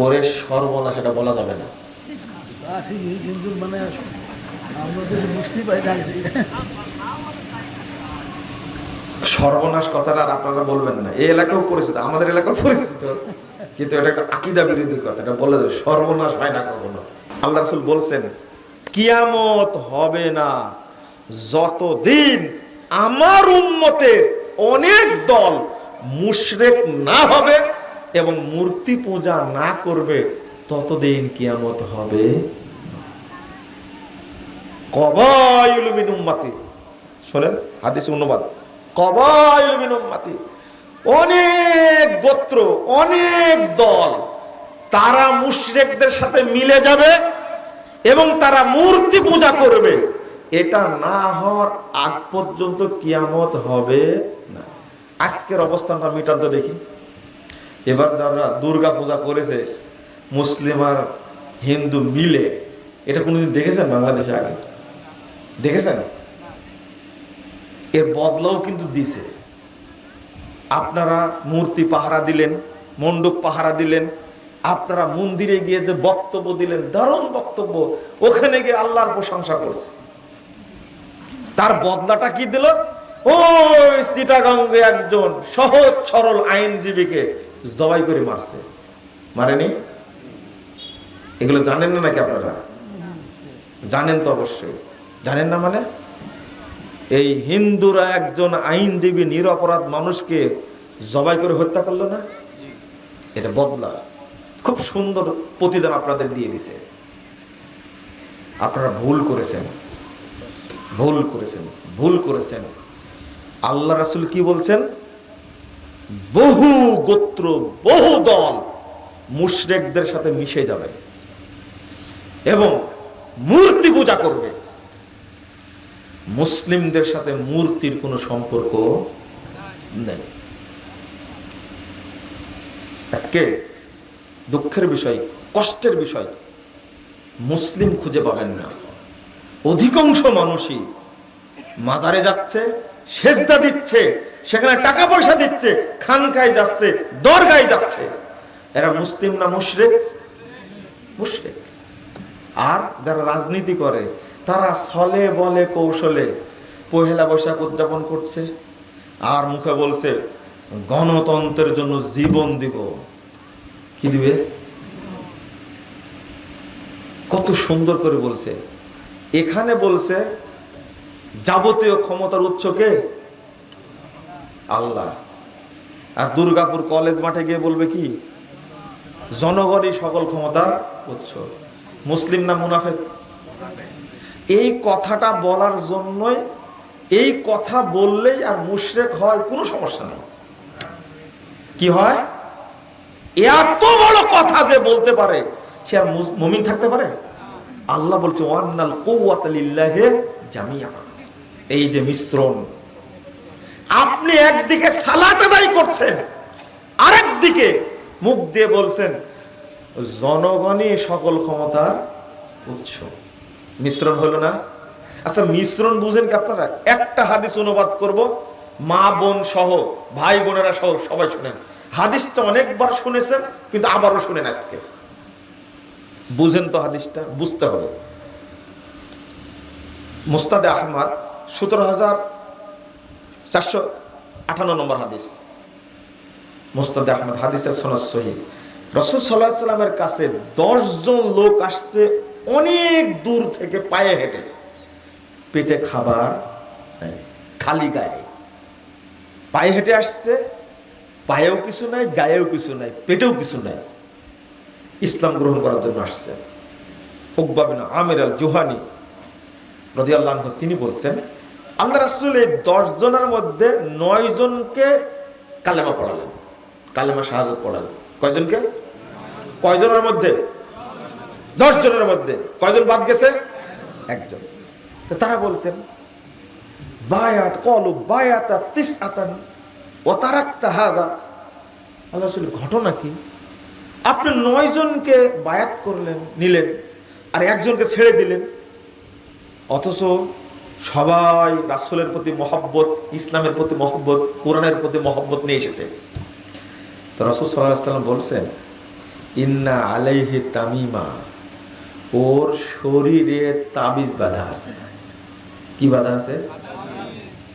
ওরে সর্বনাশ এটা বলা যাবে না। কিন্তু মানে আমরা তো বুঝতেই পারি না। সর্বনাশ কথাটা আর আপনারা বলবেন না। এই এলাকাও পরিচিত, আমাদের এলাকাও পরিচিত, কিন্তু এটা একটা আকীদা বিরোধী কথা। এটা বলে দেবে সর্বনাশ হয় না কখনো। আল্লাহ রাসূল বলছেন কিয়ামত হবে না যতদিন আমার উম্মতের অনেক দল মুশরিক না হবে এবং মূর্তি পূজা না করবে, ততদিন কিয়ামত হবে। কবাইলু মিন উম্মতি, শুনেন হাদিস অনুবাদ, কবাইলু মিন উম্মতি, অনেক গোত্র, অনেক দল, তারা মুশরিকদের সাথে মিলে যাবে এবং তারা মূর্তি পূজা করবে। এটা না হওয়ার আগ পর্যন্ত কিয়ামত হবে না। আজকের অবস্থানটা মিটান তো দেখি। এবার যারা দুর্গা পূজা করেছে মুসলিম আর হিন্দু মিলে, এটা কোনোদিন দেখেছেন বাংলাদেশে আগে? দেখেছেন? এর বদলাও কিন্তু দিছে। আপনারা মূর্তি পাহারা দিলেন, মণ্ডপ পাহারা দিলেন, আপনারা মন্দিরে গিয়ে যে বক্তব্য দিলেন, দারুণ বক্তব্য, ওখানে গিয়ে আল্লাহর প্রশংসা করছে। তার বদলাটা কি দিল? ওই চিটাগাঙ্গে একজন সহজ সরল আইনজীবীকে জবাই করে মারছে। মারেনি? এগুলো জানেন না নাকি আপনারা? জানেন তো অবশ্যই। জানেন না মানে? এই হিন্দুরা একজন আইনজীবী নিরপরাধ মানুষকে জবাই করে হত্যা করলো না? এটা বদলা। খুব সুন্দর প্রতিদান আপনাদের দিয়ে দিছে। আপনারা ভুল করেছেন, ভুল করেছেন, ভুল করেছেন। আল্লাহ রাসূল কি বলছেন? বহু গোত্র, বহু দল মুশরিকদের সাথে মিশে যাবে এবং মূর্তি পূজা করবে। মুসলিমদের সাথে মূর্তির কোনো সম্পর্ক নেই। আজকে দুঃখের বিষয়, কষ্টের বিষয়, মুসলিম খুঁজে পাবেন না। অধিকাংশ মানুষই মাজারে যাচ্ছে, সেজদা দিচ্ছে, সেখানে টাকা পয়সা দিচ্ছে, খানকায় যাচ্ছে, দরগায় যাচ্ছে। এরা মুসলিম না মুশরিক? মুশরিক। আর যারা রাজনীতি করে তারা ছলে বলে কৌশলে পহেলা বৈশাখ উদযাপন করছে আর মুখে বলছে গণতন্ত্রের জন্য জীবন দিব। কি দিবে? কত সুন্দর করে বলছে। এখানে বলছে যাবতীয় ক্ষমতার উৎস কে? আল্লাহ। আর দুর্গাপুর কলেজ মাঠে গিয়ে বলবে কি? জনগণই সকল ক্ষমতার উৎস। মুসলিম না মুনাফিক? এই কথাটা বলার জন্যই, এই কথা বললেই আর মুশরিক হয়, কোনো সমস্যা নেই। কি হয়? এত বড় কথা যে বলতে পারে সে আর মুমিন থাকতে পারে? আল্লাহ বলছে ওয়ান্নাল কুওয়াতা লিল্লাহি জামিআ। এই যে মিশ্রণ, আপনি একদিকে সালাত আদায় করছেন, আরেকদিকে মুখ দিয়ে বলছেন জনগণই সকল ক্ষমতার উৎস। মিশ্রণ হলো না? আচ্ছা, মিশ্রণ বুঝেন কি আপনারা? একটা হাদিস অনুবাদ করব, মা বোন সহ, ভাই বোনেরা সহ সবাই শুনেন। হাদিসটা অনেকবার শুনেছেন, কিন্তু আবারও শুনেন আজকে। বুঝেন তো হাদিসটা? বুঝতে হবে। মুস্তাদে আহমদ 17,458 নম্বর হাদিস। মুস্তাদে আহমদ, হাদিসের সনদ সহিহ। রাসূল সাল্লাল্লাহু আলাইহি সাল্লামের কাছে 10 জন লোক আসছে অনেক দূর থেকে পায়ে হেঁটে। পেটে খাবার নাই, খালি গায়ে পায়ে হেঁটে আসছে। পায়েও কিছু নাই, গায়েও কিছু নাই, পেটেও কিছু নাই। ইসলাম গ্রহণ করার জন্য আসছে। উকবা বিন আমির আল জুহানি রাদিয়াল্লাহু আনহু তিনি বলছেন আল্লাহ রাসূল এই 10 জনের মধ্যে 9 জনকে কালেমা পড়ালেন, কালেমা শাহাদাত পড়ালেন। কয়জনকে? কয়জনের মধ্যে? 10 জনের মধ্যে। কয়জন বাদ গেছে? একজন। তো তারা বলছেন বায়াত কলু বায়াতা তিসআতান ওয়া তারাকতা হাদা। আল্লাহ রাসূল ঘটনা কি? আপনি 9 জনকে বায়াত করলেন, নিলেন, আর একজনকে ছেড়ে দিলেন, অথচ সবাই রাসূলের প্রতি মহব্বত, ইসলামের প্রতি মহব্বত, কোরআনের প্রতি মহব্বত নিয়ে এসেছে। তো রাসূল সাল্লাল্লাহু আলাইহি ওয়াসাল্লাম বলছেন ইন্না আলাইহি তামিমা, ওর শরীরে তাবিজ বাঁধা আছে। কি বাঁধা আছে?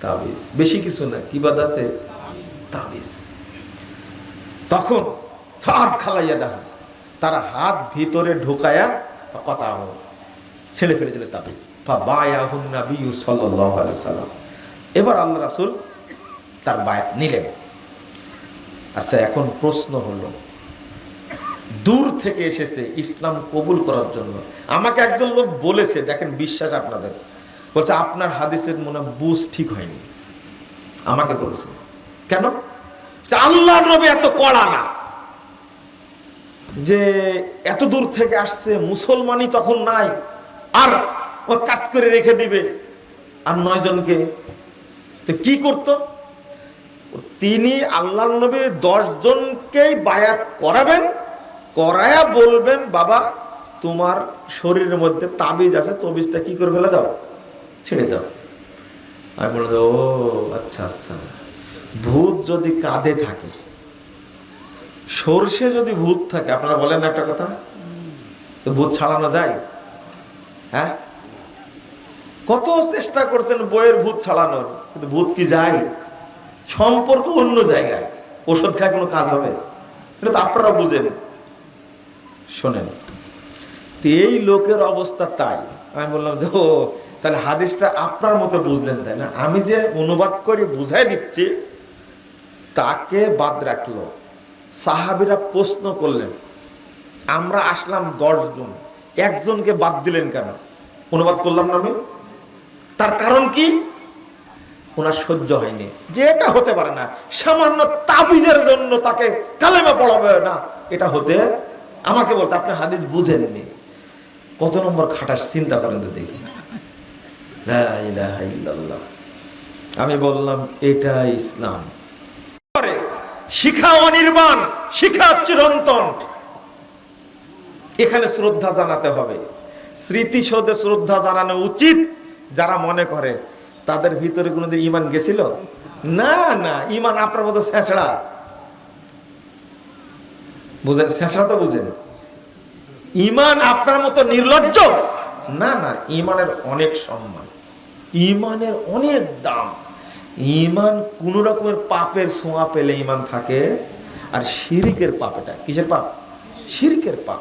তাবিজ। বেশি কিছু না, কি বাঁধা আছে? তাবিজ। তখন ফাদ খালাইয়া দাহ, তারা হাত ভিতরে ঢুকায়া কথা ছেড়ে ফেলে দিল তাবিজ। ফাবায়াহুন নবী সাল্লাল্লাহু আলাইহি সাল্লাম, এবার আল্লাহ রাসূল তার বায়াত নিলেন। আচ্ছা, এখন প্রশ্ন হলো, দূর থেকে এসেছে ইসলাম কবুল করার জন্য। আমাকে একজন লোক বলেছে, দেখেন বিশ্বাস আপনাদের, বলছে আপনার হাদিসের মনে বুঝ ঠিক হয়নি। আমাকে বলছে কেন? আল্লাহ নবী এত কড়া না, যে এত দূর থেকে আসছে, মুসলমানই তখন নাই, আর ও কাট করে রেখে দিবে আর 9 জনকে। তো কি করত তিনি? আল্লাহ নবী 10 জনকেই বায়াত করাবেন, করায়া বলবেন, বাবা তোমার শরীরের মধ্যে তাবিজ আছে, তাবিজটা কি করে ফেলে দাও, ছেড়ে দাও। আমি বললাম, ও আচ্ছা আচ্ছা, ভূত যদি কাঁধে থাকে, সর্ষে যদি ভূত থাকে, আপনারা বলেন না একটা কথা, তো ভূত ছাড়ানো যায়? হ্যাঁ, কত চেষ্টা করছেন বইয়ের ভূত ছাড়ানোর, কিন্তু ভূত কি যায়? সম্পর্ক অন্য জায়গায়, ওষুধ খায় কোনো কাজ হবে? এটা তো আপনারা বুঝেন। শোনেন, এই লোকের অবস্থা তাই। আমি বললাম যে, ও তাহলে হাদিসটা আপনার মতো বুঝলেন, তাই না? আমি যে অনুবাদ করে বুঝাই দিচ্ছি, তাকে বাদ রাখলো। সাহাবীরা প্রশ্ন করলেন, আমরা আসলাম 10 জন, একজনকে বাদ দিলেন কেন? অনুবাদ করলাম না আমি। তার কারণ কি? ওনার সহ্য হয়নি যে এটা হতে পারে না, সামান্য তাবিজের জন্য তাকে কালেমা পড়াবে না, এটা হতে। আমাকে বলছে আপনি হাদিস বুঝেননি। কত নম্বর খাটাস চিন্তা করেন তো দেখি। লা ইলাহা ইল্লাল্লাহ। আমি বললাম এটা ইসলাম। শিখা অনির্বাণ, শিখা চিরন্তন। এখানে শ্রদ্ধা জানাতে হবে, স্মৃতিসৌধে শ্রদ্ধা জানানো উচিত। যারা মনে করে তাদের ভিতরে কোনোদিন ঈমান গেছিল? না না, ঈমান আপনার মতো ছেঁচড়া, বুঝেন? ছেঁচড়া তো বুঝেন। ঈমান আপনার মতো নির্লজ্জ না না, ঈমানের অনেক সম্মান, ঈমানের অনেক দাম। ঈমান কোন রকমের পাপের ছোঁয়া পেলে ঈমান থাকে, আর শিরকের পাপ, এটা কিসের পাপ? শিরকের পাপ।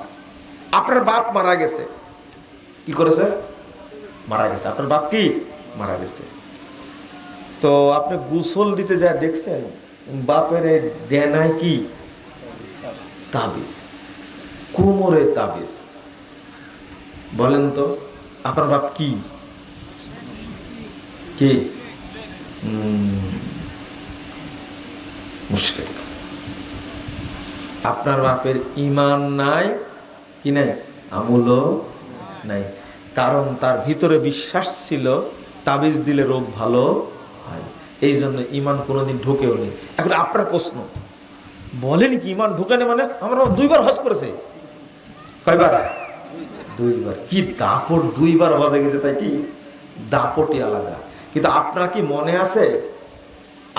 আপনার বাপ মারা গেছে, কি করেছে? মারা গেছে। আপনার বাপ কি মারা গেছে, তো আপনি গোসল দিতে যায় দেখছেন বাপের ডেনায় কি তাবিজ, কোমরে তাবিজ। বলেন তো আপনার বাপ কি কি? মুশরিক। আপনার বাপের ঈমান নাই, কি নাই? আমলও নাই। কারণ তার ভিতরে বিশ্বাস ছিল তাবিজ দিলে রোগ ভালো হয়, এই জন্য ঈমান কোনোদিন ঢুকেও নেই। এখন আপনার প্রশ্ন, বলেন কি ঈমান ঢুকেনি মানে? আমরা 2 বার হজ করেছে। কয়বার? 2 বার। কি দাপট, 2 বার হজে গেছে, তাই কি দাপটই আলাদা। কিন্তু আপনার কি মনে আছে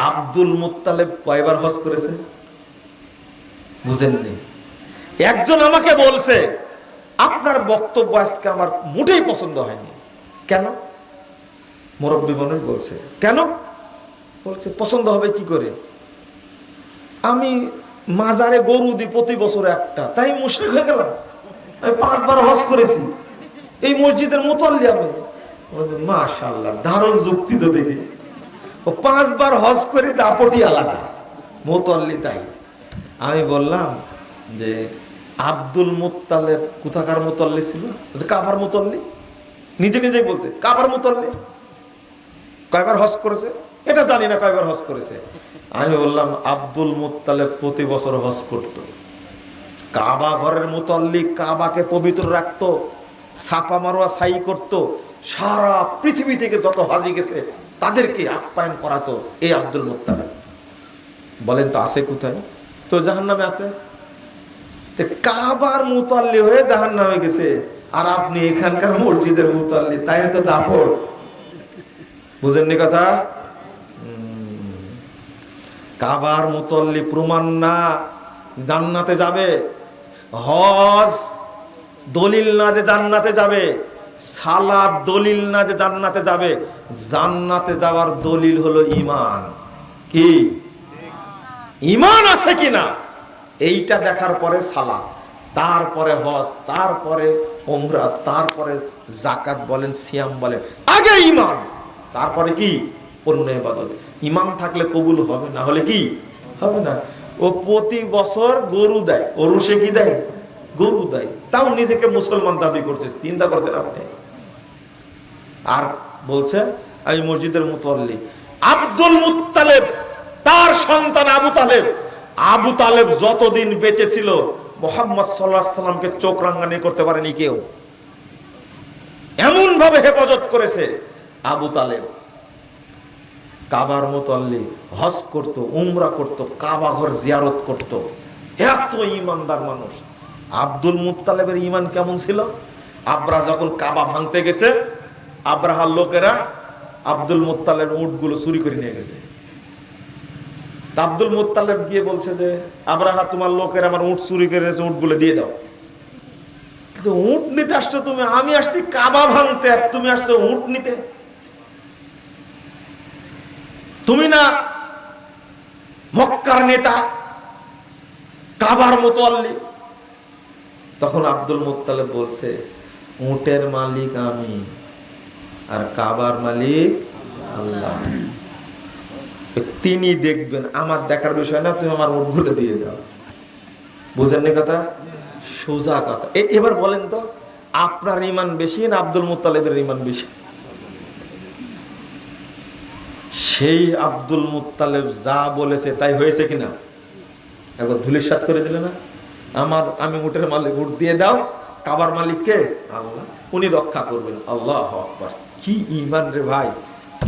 আব্দুল মুত্তালেব কয়বার হজ করেছে? বুঝেননি? একজন আমাকে বলছে আপনার বক্তব্য আজকে আমার মোটেই পছন্দ হয়নি। কেন? মুরব্বী মানুষ বলছে। কেন? বলছে পছন্দ হবে কি করে? আমি মাজারে গরু দিই প্রতি বছর একটা, তাই মুশরিক হয়ে গেলাম? আমি 5 বার হজ করেছি, এই মসজিদের মুতাল্লি আমি। মাশাআল্লাহ, দারুণ যুক্তি তো দেখি। ও 5 বার হজ করে দাপটি আলাদা, মুতাল্লি তাই। আমি বললাম যে আব্দুল মুত্তালেব কোথাকার মুতাল্লি ছিল? কাবার মুতাল্লি। নিজে নিজেই বলছে কাবার মুতাল্লি। কয়বার হজ করেছে এটা জানি না, কয়বার হজ করেছে। আমি বললাম আব্দুল মুত্তালেব প্রতি বছর হজ করত। কাবা ঘরের মুতাল্লি, কাবাকে পবিত্র রাখতো, ছাপা মারোয়া ছাই করত, সারা পৃথিবী থেকে যত হাজি গেছে তাদেরকে আপ্যায়ন করাতো এই আব্দুল মুত্তালেব। বলেন তো আছে কোথায়? তো জাহান্নামে আছে। কাবার মুতাল্লি হয়ে জাহান্নামে গেছে, আর আপনি এখানকার মসজিদের মুতাল্লি, তাই তো দাপট। বুঝেননি কথা? কাবার মুতাল্লি প্রমাণ না জান্নাতে যাবে। হজ দলিল না যে জান্নাতে যাবে, সালাত দলিল না যে জান্নাতে যাবে। জান্নাতে যাওয়ার দলিল হলো ঈমান। কি ঈমান আছে কিনা এইটা দেখার পরে সালাত, তারপরে হজ, তারপরে উমরা, তারপরে যাকাত বলেন, সিয়াম বলেন, আগে ঈমান, তারপরে কি অন্য ইবাদত। ঈমান থাকলে কবুল হবে, না হলে কি হবে না। ও প্রতি বছর গরু দেয়, ওরুসে কি দেয়, গরু দেয়, তাও নিজেকে মুসলমান দাবি করছে। চিন্তা করছেন আপনি? আর বলছে আমি মসজিদের মুতাল্লি। আব্দুল মুত্তালেব, তার সন্তান আবু তালেব, আবু তালেব যতদিন বেঁচে ছিল মুহাম্মদ সাল্লাল্লাহু আলাইহি সাল্লামকে চোখ রাঙানি করতে পারেনি কেউ। এমন ভাবে হেফাজত করেছে আবু তালেব। কাবার মুতাল্লি, হজ করত, উমরা করত, কাবা ঘর জিয়ারত করত, এত ঈমানদার মানুষ। আব্দুল মুত্তালেবের ঈমান কেমন ছিল? আব্রাহা যখন কাবা ভাঙতে গেছে, আব্রাহার লোকেরা আব্দুল মুত্তালেবের উটগুলো চুরি করে নিয়ে গেছে। আব্দুল মুত্তালেব গিয়ে বলছে যে আব্রাহা, তোমার লোকেরা আমার উট চুরি করে নিয়েছে, উটগুলো দিয়ে দাও। কিন্তু উট নিতে আসছো তুমি, আমি আসছি কাবা ভাঙতে, আর তুমি আসছো উট নিতে? তুমি না মক্কার নেতা, কাবার মুতাল্লি? তখন আব্দুল মুত্তালেব বলছে, উটের মালিক আমি, আর কাবার মালিক আল্লাহ। তিনি দেখবেন, আমার দেখার বিষয় না, তুমি আমার উটগুলো দিয়ে দাও। বুঝেননি কথা? সোজা কথা। এবার বলেন তো, আপনার ঈমান বেশি না আব্দুল মুত্তালেবের ঈমান বেশি? সেই আব্দুল মুত্তালেব যা বলেছে তাই হয়েছে কিনা? একবার ধুলিসাৎ করে দিলে না? আমি উটের মালিক, উট দিয়ে দাও। কাবার মালিক কে? আল্লাহ, উনি রক্ষা করবেন। আল্লাহু আকবার। কি ঈমান রে ভাই!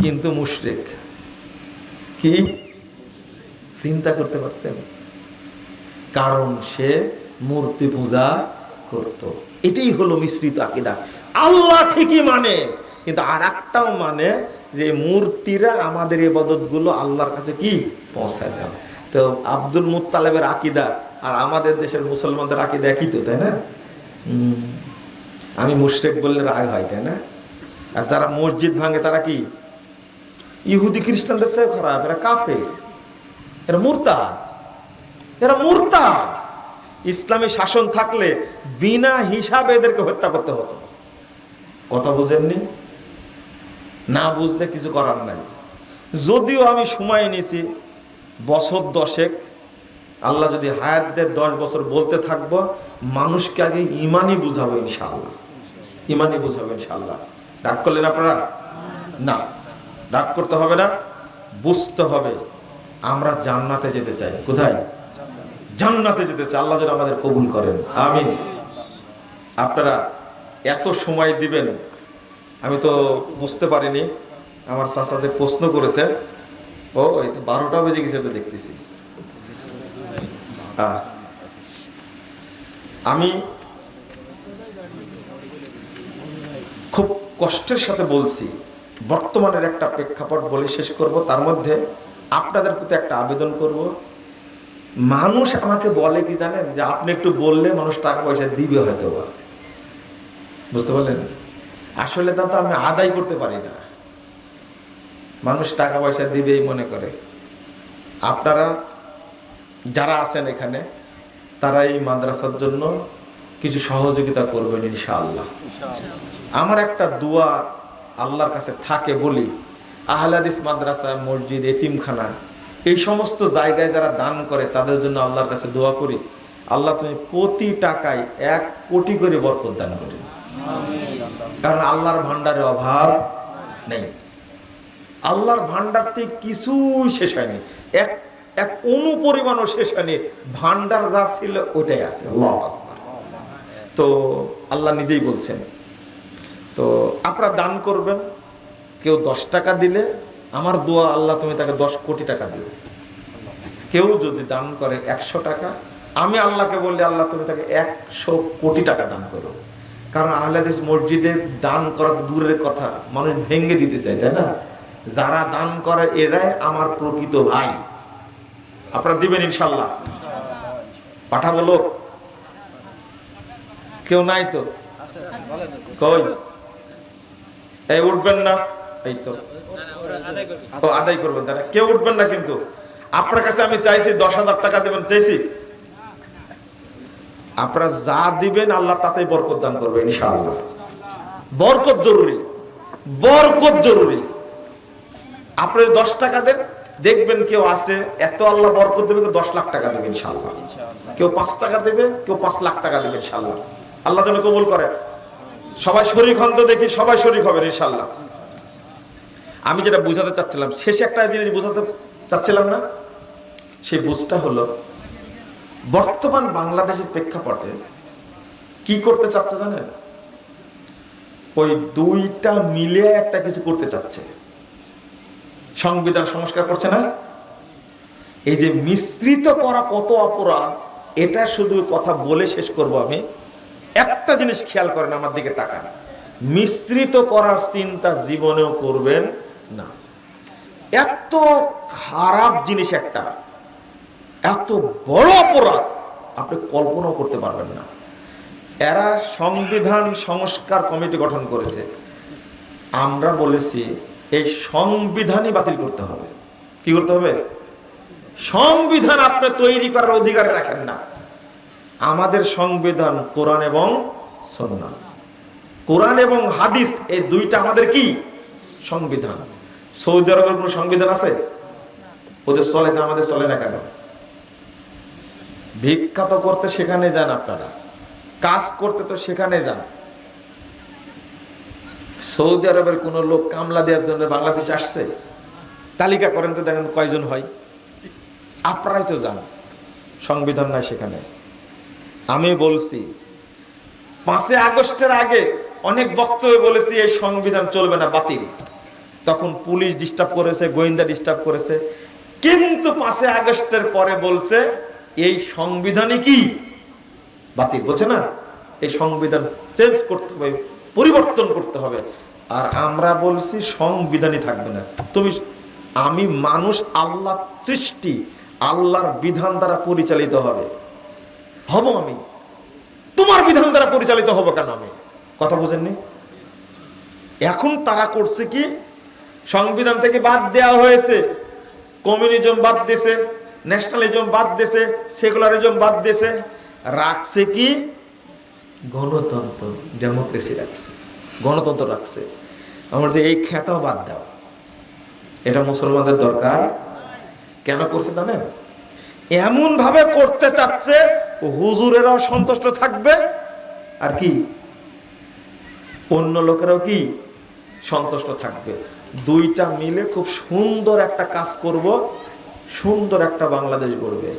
কিন্তু মুশরিক। কি চিন্তা করতে পারছেন? কারণ সে মূর্তি পূজা করত। এটাই হলো মিশ্রিত আকীদা। আল্লাহ ঠিকই মানে, কিন্তু আর একটাও মানে যে মূর্তিরা আমাদের ইবাদত গুলো আল্লাহর কাছে কি পৌঁছায় দেয়। তো আব্দুল মুত্তালেবের আকীদা আর আমাদের দেশের মুসলমানদের আকীদা একই তো, তাই না? আমি মুশরিক বললে রাগ হয়, তাই না? আর যারা মসজিদ ভাঙে তারা কি ইহুদি খ্রিস্টানদের চেয়ে খারাপ, এরা কাফের, এরা মুরতাদ, এরা মুরতাদ। ইসলামী শাসন থাকলে বিনা হিসাবে এদেরকে হত্যা করতে হতো। কথা বুঝেননি? না বুঝলে কিছু করার নাই। যদিও আমি সময় নিয়েছি বছর 10, আল্লাহ যদি হায়াত দেয় 10 বছর বলতে থাকবো। মানুষকে আগে ইমানই বুঝাবো ইনশাআল্লাহ, ইমানই বুঝাবো ইনশাআল্লাহ। রাগ করলেন আপনারা? না, রাগ করতে হবে না, বুঝতে হবে। আমরা জান্নাতে যেতে চাই। কোথায়? জান্নাতে যেতে চাই। আল্লাহ যেন আমাদের কবুল করেন, আমিন। আপনারা এত সময় দিবেন আমি তো বুঝতে পারিনি। আমার চাচা যে প্রশ্ন করেছে, ও এই তো 12টা বেজে গেছে তো দেখতেছি। আমি খুব কষ্টের সাথে বলছি, বর্তমানের একটা প্রেক্ষাপট বলে শেষ করব। তার মধ্যে আপনাদের প্রতি একটা আবেদন করব। মানুষ আমাকে বলে কি জানেন, যে আপনি একটু বললে মানুষ টাকা পয়সা দিবে হয়তো বা। বুঝতে পারলেন? আসলে তা তো আমি আদায় করতে পারি না। মানুষ টাকা পয়সা দিবেই মনে করে। আপনারা যারা আছেন এখানে, তারা এই মাদ্রাসার জন্য কিছু সহযোগিতা করবেন ইনশাআল্লাহ। আমার একটা দোয়া আল্লাহর কাছে থাকে, বলি আহলে হাদিস মাদ্রাসা, মসজিদ, এতিমখানা, এই সমস্ত জায়গায় যারা দান করে তাদের জন্য আল্লাহর কাছে দোয়া করি, আল্লাহ তুমি প্রতি টাকায় 1 কোটি করে বরকত দান করি। কারণ আল্লাহর ভান্ডারে অভাব নেই। আল্লাহর ভান্ডার থেকে কিছুই শেষ হয়নি, এক অণু পরিমাণও শেষ হয়নি। ভান্ডার যা ছিল ওটাই আছে। আল্লাহু আকবার। তো আল্লাহ নিজেই বলছেন। তো আপনারা দান করবেন। কেউ 10 টাকা দিলে আমার দোয়া, আল্লাহ তুমি তাকে 10 কোটি টাকা দিও। কেউ যদি দান করে 100 টাকা, আমি আল্লাহকে বললে আল্লাহ তুমি তাকে 100 কোটি টাকা দান করো। কারণ আহলে হাদিস মসজিদে দান করা দূরের কথা, মানুষ ভেঙে দিতে চায়, তাই না? যারা দান করে এরাই আমার প্রকৃত ভাই। আপনারা দিবেন ইনশাআল্লাহ। পাঠাবো লোক, কেউ নাই তো? কই? এই উঠবেন না? এই তো আদায় করবেন তারা, কেউ উঠবেন না। কিন্তু আপনার কাছে আমি চাইছি 10,000 টাকা দেবেন, চাইছি। আপনারা যা দিবেন আল্লাহ তাতেই বরকত দান করবে ইনশাআল্লাহ। বরকত জরুরি, বরকত জরুরি। আপনি 10 টাকা দেন, দেখবেন কেউ আছে এত আল্লাহ বরকত দেবে, কেউ 10 লাখ টাকা দেবে ইনশাআল্লাহ। কেউ 5 টাকা দেবে, কেউ 5 লাখ টাকা দেবে ইনশাআল্লাহ। আল্লাহ যেন কবুল করে। সবাই শরীক হন তো দেখি, সবাই শরীক হবেন ইনশাআল্লাহ। আমি যেটা বুঝাতে চাচ্ছিলাম, শেষে একটা জিনিস বুঝাতে চাচ্ছিলাম না, সেই বুঝটা হলো বর্তমান বাংলাদেশের প্রেক্ষাপটে কি করতে চাচ্ছে জানেন? ওই দুইটা মিলে একটা কিছু করতে চাচ্ছে। সংবিধান সংস্কার করছে না? এই যে মিশ্রিত করা কত অপরাধ, এটা শুধু কথা বলে শেষ করব আমি। একটা জিনিস খেয়াল করেন, আমার দিকে তাকান। মিশ্রিত করার চিন্তা জীবনেও করবেন না। এত খারাপ জিনিস একটা, এত বড় অপরাধ আপনি কল্পনাও করতে পারবেন না। এরা সংবিধান সংস্কার কমিটি গঠন করেছে। আমরা বলেছি এই সংবিধানই বাতিল করতে হবে। কি করতে হবে? সংবিধান আপনি তৈরি করার অধিকার রাখেন না। আমাদের সংবিধান কোরআন এবং সুন্নাহ, কোরআন এবং হাদিস, এই দুইটা আমাদের কি সংবিধান। সৌদি আরবের কোনো সংবিধান আছে? ওদের চলে না, আমাদের চলে না কেন? ভিক্ষা তো করতে সেখানে যান, আপনারা কাজ করতে তো সেখানে যান। সৌদি আরবের কোন লোক কামলা দেওয়ার জন্য বাংলাদেশে আসছে? তালিকা করেন তো, দেখেন কয়জন হয়। আপনারাই তো যান, সংবিধান নাই সেখানে। আমি বলছি 5 আগস্টের আগে অনেক বক্তব্য বলেছি এই সংবিধান চলবে না, বাতিল। তখন পুলিশ ডিস্টার্ব করেছে, গোয়েন্দা ডিস্টার্ব করেছে। কিন্তু 5 আগস্টের পরে বলছে এই সংবিধানই কি বাতিল, বলছে না? এই সংবিধান চেঞ্জ করতে হবে, পরিবর্তন করতে হবে। আর আমরা বলছি সংবিধানই থাকবে না। আমি মানুষ, আল্লাহ সৃষ্টি, আল্লাহর বিধান দ্বারা পরিচালিত হবে, হব আমি। তোমার বিধান দ্বারা পরিচালিত হবো কেন আমি? কথা বুঝেননি? এখন তারা করছে কি, সংবিধান থেকে বাদ দেওয়া হয়েছে, কমিউনিজম বাদ দিয়েছে, ন্যাশনালিজম বাদ দিয়েছে, সেকুলারিজম বাদ দিয়েছে, রাখছে কি গণতন্ত্র, ডেমোক্রেসি রাখছে, গণতন্ত্র রাখছে। আমার যে এই খ্যাতাও বাদ দাও, এটা মুসলমানদের দরকার। কেন করছে জানেন? এমন ভাবে করতে চাচ্ছে হুজুরেরাও সন্তুষ্ট থাকবে, আর কি অন্য লোকেরাও কি সন্তুষ্ট থাকবে। দুইটা মিলে খুব সুন্দর একটা কাজ করব, সুন্দর একটা বাংলাদেশ গড়বে।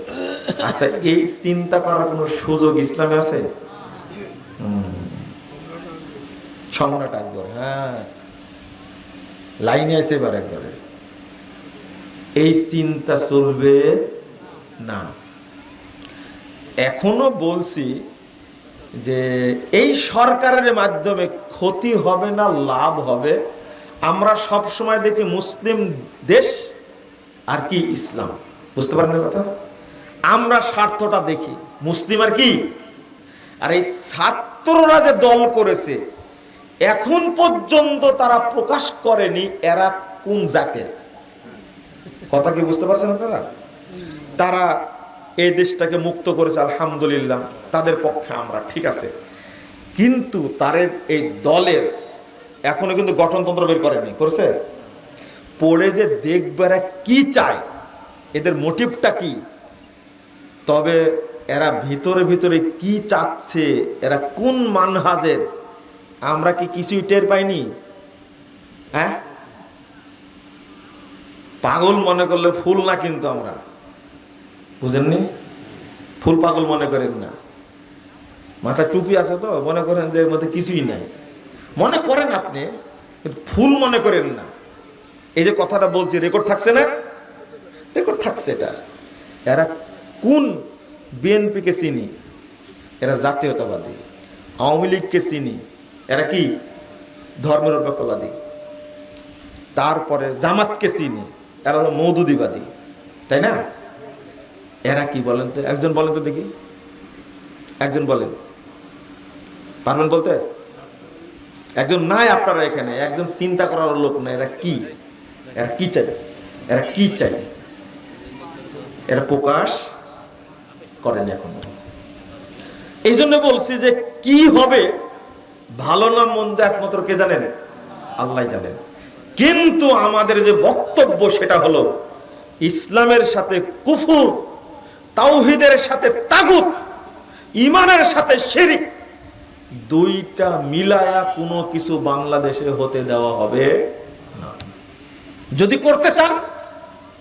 আচ্ছা, এই চিন্তা করার কোনো সুযোগ ইসলামে আছে? সম্রাট আকবর, হ্যাঁ, লাইনে আছে এবার একবারে। এই চিন্তা চলবে না। এখনো বলছি যে এই সরকারের মাধ্যমে ক্ষতি হবে না, লাভ হবে। আমরা সব সময় দেখি মুসলিম দেশ আর কি ইসলাম, বুঝতে পারেন না কথা? আমরা স্বার্থটা দেখি মুসলিম আর কি। আর এই ছাত্ররা যে দল করেছে, এখন পর্যন্ত তারা প্রকাশ করেনি এরা কোন জাতের। কথা কি বুঝতে পারছেন আপনারা? তারা এই দেশটাকে মুক্ত করেছে, আলহামদুলিল্লাহ, তাদের পক্ষে আমরা, ঠিক আছে। কিন্তু তাদের এই দলের এখনো কিন্তু গঠনতন্ত্র বের করেনি, করেছে? পড়ে যে দেখবে এরা কি চায়, এদের মোটিভটা কি। তবে এরা ভিতরে ভিতরে কি চাচ্ছে, এরা কোন মানহাজের, আমরা কি কিছুই টের পাইনি? হ্যাঁ, পাগল মনে করলে ফুল না, কিন্তু আমরা, বুঝেননি? ফুল পাগল মনে করেন না। মাথায় টুপি আছে তো মনে করেন যে এর মধ্যে কিছুই নাই, মনে করেন আপনি, ফুল মনে করেন না। এই যে কথাটা বলছি, রেকর্ড থাকছে না? রেকর্ড থাকছে। এটা এরা কোন, বিএনপিকে চিনি, এরা জাতীয়তাবাদী। আওয়ামী লীগকে চিনি, এরা কি ধর্মনিরপেক্ষবাদী। তারপরে জামাতকে চিনি, এরা হলো মওদুদিবাদী, তাই না? এরা কি বলেন তো? একজন বলেন তো দেখি, একজন বলেন। পারবেন বলতে? একজন নাই আপনারা এখানে, একজন চিন্তা করার লোক না। এরা কি চাই? এরা কি চাই? এরা প্রকাশ করেনি এখনো। এই জন্য বলছি যে কি হবে, ভালো না মন্দ একমাত্র কে জানেন? আল্লাহ জানেন। কিন্তু আমাদের যে বক্তব্য সেটা হলো ইসলামের সাথে কুফর, তাওহীদের সাথে তাগুত, ঈমানের সাথে শিরক, দুইটা মিলায়া কোনো কিছু বাংলাদেশে হতে দেওয়া হবে না। যদি করতে চান,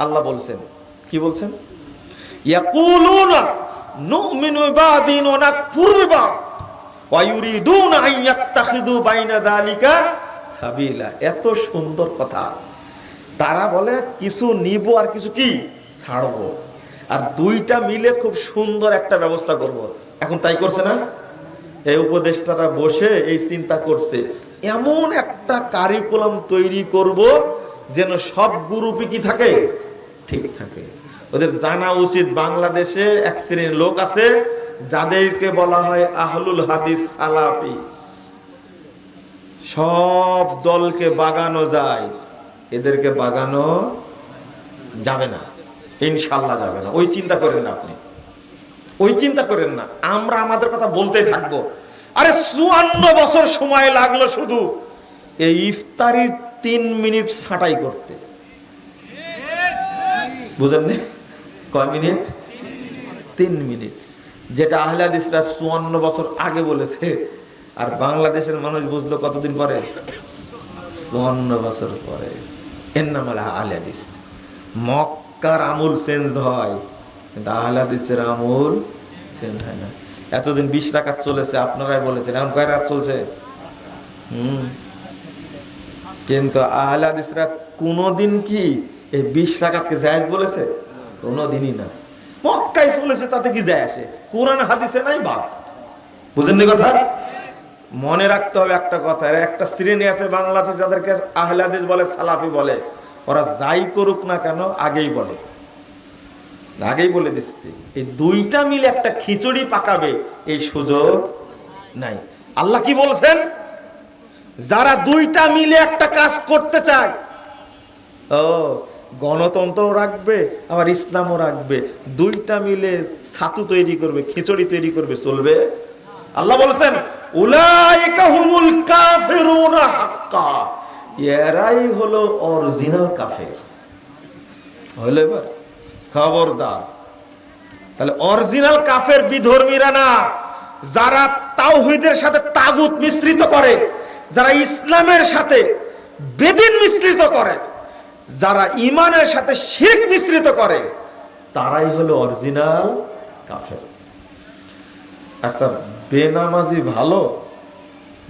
আল্লাহ বলছেন, কি বলছেন? ইয়াকুলুনা নুমিনু বিবাদিন ওয়া নাকফুরু বিবাদ ওয়া ইউরিদুনা আন ইয়াত্তাখিযু বাইনা যালিকা সাবিলা। এত সুন্দর কথা। তারা বলে কিছু নিব আর কিছু কি ছাড়বো, আর দুইটা মিলে খুব সুন্দর একটা ব্যবস্থা করব। এখন তাই করছে না? এই উপদেষ্টারা বসে এই চিন্তা করছে, এমন একটা কারিকুলাম তৈরি করব যেন সব গ্রুপই কি থাকে, ঠিক থাকে। ওদের জানা উচিত বাংলাদেশে এক শ্রেণীর লোক আছে যাদেরকে বলা হয় আহলুল হাদিস সালাফি। সব দলকে বাগানো যায়, এদেরকে বাগানো যাবে না, ইনশাল্লাহ যাবে না। ওই চিন্তা করেন না আপনি, ওই চিন্তা করেন না। আমরা আমাদের কথা বলতেই থাকবো। আরে 54 বছর সময় লাগলো শুধু এই ইফতারির 3 মিনিট ছাঁটাই করতে। বুঝেননি? কয় মিনিট? 3 মিনিট। যেটা আহলে হাদিসরা 54 বছর আগে বলেছে, আর বাংলাদেশের মানুষ বুঝলো কতদিন পরে? 54 বছর পরে। এর নাম হলো আহলে হাদিস। মক্কার আমল চেঞ্জ হয়, কিন্তু আহলে হাদিসের আমল চেঞ্জ হয় না। এতদিন 20 রাকাত চলেছে, আপনারাই বলেছেন, এখন কয় রাকাত চলছে? কিন্তু আহলে হাদিসরা কোনদিন কি এই 20 রাকাতকে জায়েজ বলেছে? কোনদিনই না। মক্কায় চলেছে, তাতে কি যায় আসে? কোরআন হাদিসে নাই বাদ। বুঝেননি কথা? মনে রাখতে হবে একটা কথা, একটা শ্রেণী আছে বাংলাদেশ যাদেরকে আহলে হাদিস বলে, সালাফি বলে। ওরা যাই করুক না কেন আগেই বলে, আগেই বলে দিচ্ছি, এই দুইটা মিলে একটা খিচুড়ি পাকাবে এই সুযোগ নাই। আল্লাহ কি বলছেন? যারা দুইটা মিলে একটা কাজ করতে চায়, ও গণতন্ত্র রাখবে আবার ইসলামও রাখবে, দুইটা মিলে ছাতু তৈরি করবে, খিচুড়ি তৈরি করবে, চলবে? আল্লাহ বলছেন উলাইকা হুমুল কাফিরুনা হাক্কা, এরাই হলো অরিজিনাল কাফের। হলো এবার খবরদার। তাহলে অরিজিনাল কাফের বিধর্মীরা না, যারা তাওহীদের সাথে তাগুত মিশ্রিত করে, যারা ইসলামের সাথে বেদিন মিশ্রিত করে, যারা ঈমানের সাথে শিরক মিশ্রিত করে, তারাই হলো অরিজিনাল কাফের। আচ্ছা, বেনামাজি ভালো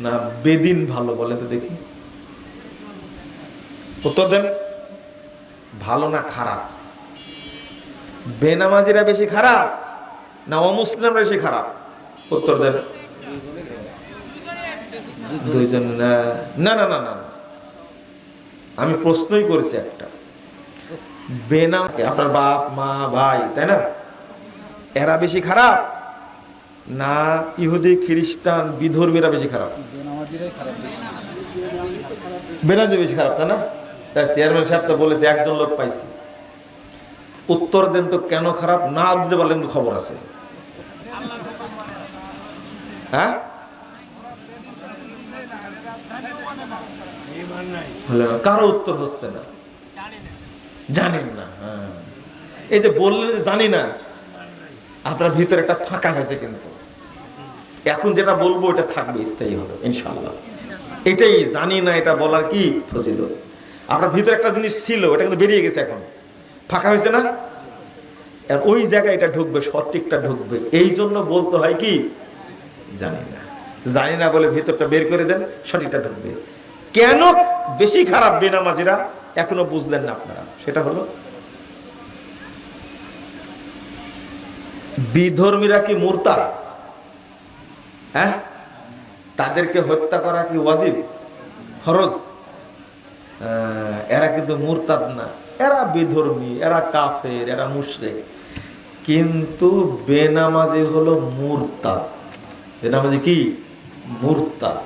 না বেদিন ভালো বলেন তো দেখি? উত্তর দেন। ভালো না খারাপ? বেনামাজিরা বেশি খারাপ না অমুসলিমরা বেশি খারাপ? উত্তর দেন। দুইজন না না না না না, আমি প্রশ্নই করেছি একটা। বেনাম আপনার বাপ মা ভাই, তাই না? এরা বেশি খারাপ না ইহুদি খ্রিস্টান বিধর্মীরা বেশি খারাপ? বেনামাজি বেশি খারাপ, তাই না? চেয়ারম্যান সাহেব তো বলেছে, একজন লোক পাইছি। উত্তর দেন তো কেন খারাপ? না দিতে পারলে কিন্তু খবর আছে। হ্যাঁ, কারো উত্তর হচ্ছে না, জানেন না। হ্যাঁ, এই যে বললেন যে জানি না, আপনার ভিতরে একটা ফাঁকা হয়েছে। কিন্তু এখন যেটা বলবো এটা থাকবে, স্থায়ী হবে ইনশাআল্লাহ। এটাই জানি না, এটা বলার কি ফজিলত। আপনার ভিতরে একটা জিনিস ছিল, এটা কিন্তু বেরিয়ে গেছে, এখন ফাঁকা হয়েছে না? আর ওই জায়গায় এটা ঢুকবে, সঠিকটা ঢুকবে। এই জন্য বলতে হয় কি জানি না। জানি না বলে ভিতরটা বের করে দেন, সঠিকটা ঢুকবে। কেন বেশি খারাপ বেনামাজিরা এখনো বুঝলেন না আপনারা? সেটা হলো বিধর্মীরা কি মুরতাদ? হ্যাঁ, তাদেরকে হত্যা করা কি ওয়াজিব, ফরজ? এরা কিন্তু মুরতাদ না, এরা বিধর্মী, এরা কাফের, এরা মুশরিক। কিন্তু বেনামাজি হলো মুরতাদ। বেনামাজি কি? মুরতাদ।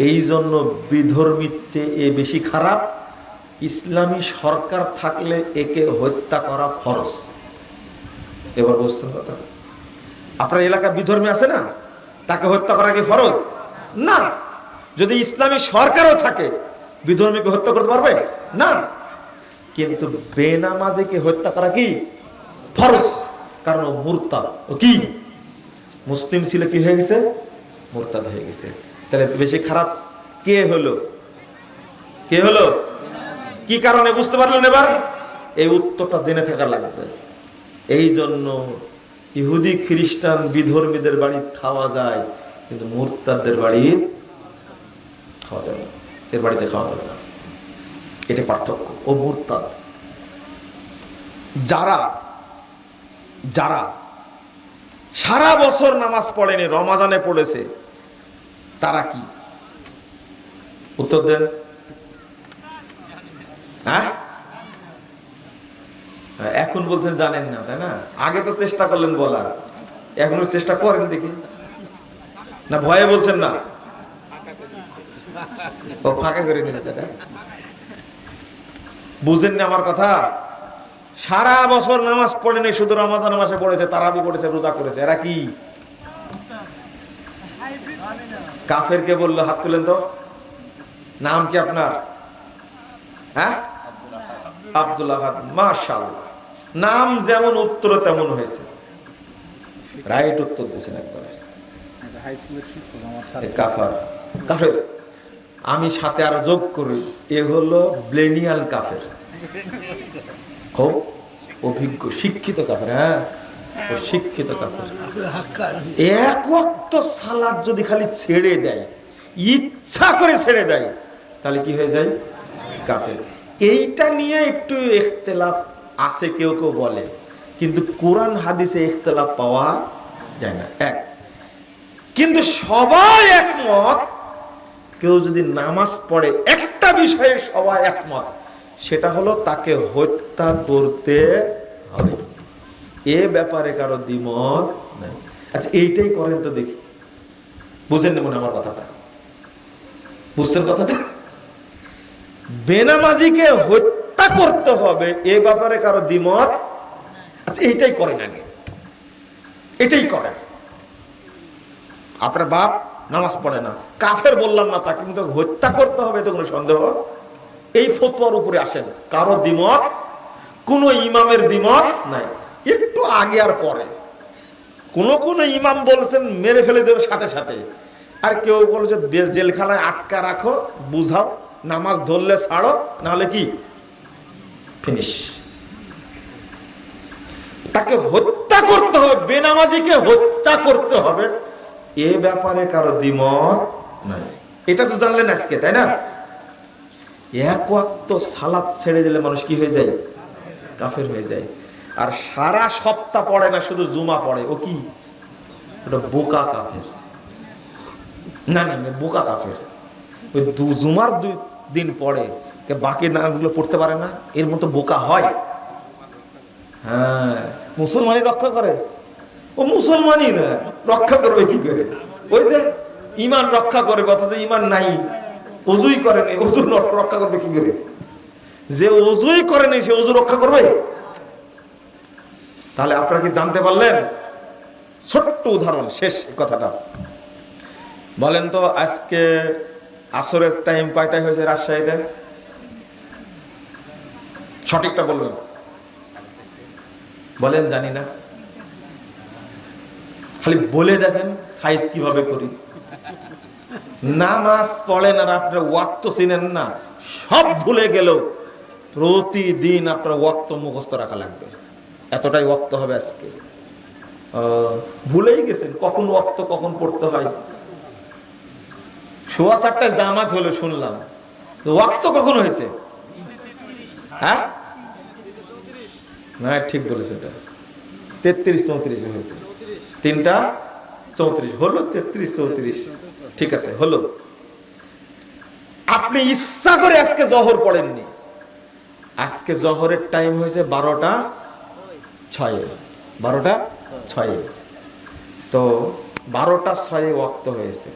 এই জন্য বিধর্মীর চেয়ে এ বেশি খারাপ। ইসলামী সরকার থাকলে একে হত্যা করা ফরজ। এবার বুঝছেন কথা? আপনার এলাকায় বিধর্মী আছে না, তাকে হত্যা করা কি ফরজ? না। যদি ইসলামী সরকারও থাকে, বিধর্মীকে হত্যা করতে পারবে না। কিন্তু বেনামাজিকে হত্যা করা কি ফরজ, কারণ ও মুরতাদ। ও কি মুসলিম ছিল, কি হয়ে গেছে? মুরতাদ হয়ে গেছে। তাহলে বেশি খারাপ কে হলো? কে হলো? কি কারণে বুঝতে পারলেন? এবার এই উত্তরটা জেনে থাকা লাগবে। এই জন্য ইহুদি খ্রিস্টান বিধর্মীদের বাড়ি খাওয়া যায়, কিন্তু মুরতাদদের বাড়ি খাওয়া যাবে না। এর বাড়িতে খাওয়া যাবে না, এটা পার্থক্য। ও মুরতাদ। যারা যারা সারা বছর নামাজ পড়েনি, রমাজানে পড়েছে, তারা কি? উত্তর দেন। হ্যাঁ, এখন বলছেন জানেন না, তাই না? আগে তো চেষ্টা করলেন বলার, এখনো চেষ্টা করেন দেখি। না ভয়ে বলছেন না? ও ফাঁকা করে নিলেন। বুঝেন না আমার কথা? সারা বছর নামাজ পড়েনি, শুধু রমাজান মাসে পড়েছে, তারাবি পড়েছে, রোজা করেছে, এরা কি? কাফের কে বললো? হাত তুলেন তো। নাম কি আপনার? হ্যাঁ, আব্দুল আহাদ। মাশাআল্লাহ, নাম যেমন উত্তর তেমন হয়েছে। রাইট উত্তর দিয়েছেন একবারে। কাফার, কাফের। আমি সাথে আর যোগ করি, এ হলো ব্লেনিয়াল কাফের, খুব অভিজ্ঞ শিক্ষিত কাফের। হ্যাঁ, ও শিক্ষিত কাফের। এক ওয়াক্ত সালাত যদি খালি ছেড়ে দেয়, ইচ্ছা করে ছেড়ে দেয়, তাহলে কি হয়ে যায়? কাফের। এইটা নিয়ে একটু ইখতিলাফ আছে, কেউ কেউ বলে, কিন্তু কোরআন হাদিসে ইখতিলাফ পাওয়া যায় না। এক, কিন্তু সবাই একমত, কেউ যদি নামাজ পড়ে একটা বিষয়ে সবাই একমত, সেটা হলো তাকে হত্যা করতে হবে। এ ব্যাপারে কারো দ্বিমত নাই। আচ্ছা, এইটাই করেন তো দেখি। বুঝেন না মনে আমার কথাটা? বুঝছেন কথাটা? বেনামাজিকে হত্যা করতে হবে, এ ব্যাপারে কারো দ্বিমত? আচ্ছা, এইটাই করেন আগে, এটাই করেন। আপনার বাপ নামাজ পড়ে না, কাফের বললাম না, তাকে কিন্তু হত্যা করতে হবে, এতে কোনো সন্দেহ? এই ফতোয়ার উপরে আসেন, কারো দ্বিমত? কোন ইমামের দ্বিমত নাই। একটু আগে আর পরে কোন কোন ইমাম বলছেন মেরে ফেলে দেবে সাথে সাথে, আর কেউ বলছে জেলখানায় আটকা রাখো, বুঝাও, নামাজ ধরলে ছাড়ো, নাহলে কি ফিনিশ। তাকে হত্যা করতে হবে, বেনামাজিকে হত্যা করতে হবে, এ ব্যাপারে কারো দ্বিমত নাই। এটা তো জানলেন আজকে, তাই না? এক ওয়াক্ত সালাত ছেড়ে দিলে মানুষ কি হয়ে যায়? কাফের হয়ে যায়। আর সারা সপ্তাহ পড়ে না, শুধু জুমা পড়ে, ও কি? ওটা বোকা কাফের। না না, বোকা কাফের। ওই জুমার 2 দিন পড়ে, বাকি নামগুলো পড়তে পারে না, এর মতো বোকা হয়? হ্যাঁ, মুসলমানই রক্ষা করে। ও মুসলমানই না, রক্ষা করবে কি করে? ওই যে ইমান রক্ষা করবে, অথচ ইমান নাই, ওযুই করে না, ওযু রক্ষা করবে কি করে? যে ওযুই করে না, সে ওযু রক্ষা করবে? তাহলে আপনারা কি জানতে পারলেন? ছোট্ট উদাহরণ, শেষ কথাটা বলেন তো। আজকে আসরের টাইম কয়টায় হয়েছে রাজশাহীতে? সঠিকটা বলবেন, বলেন। জানি না, খালি বলে দেখেন সাইজ কিভাবে করি। নামাজ পড়েন আর আপনার ওয়াক্ত চিনেন না, সব ভুলে গেলেও প্রতিদিন আপনার ওয়াক্ত মুখস্থ রাখা লাগবে। এতটাই ওয়াক্ত হবে আজকে। ভুলেই গেছেন কখন ওয়াক্ত কখন পড়তে হয়। 4:15 জামাত হলো শুনলাম, ওয়াক্ত কখন হয়েছে? হ্যাঁ, না ঠিক বলেছে, এটা 33-34 হয়েছে। 3টা 34 হলো, 33-34 ঠিক আছে হলো। আপনি ইচ্ছা করে আজকে জোহর পড়েননি, আজকে জোহরের টাইম হয়েছে 12টা 6। 12টা 6, তো 12টা 6 ওয়াক্ত হয়েছে।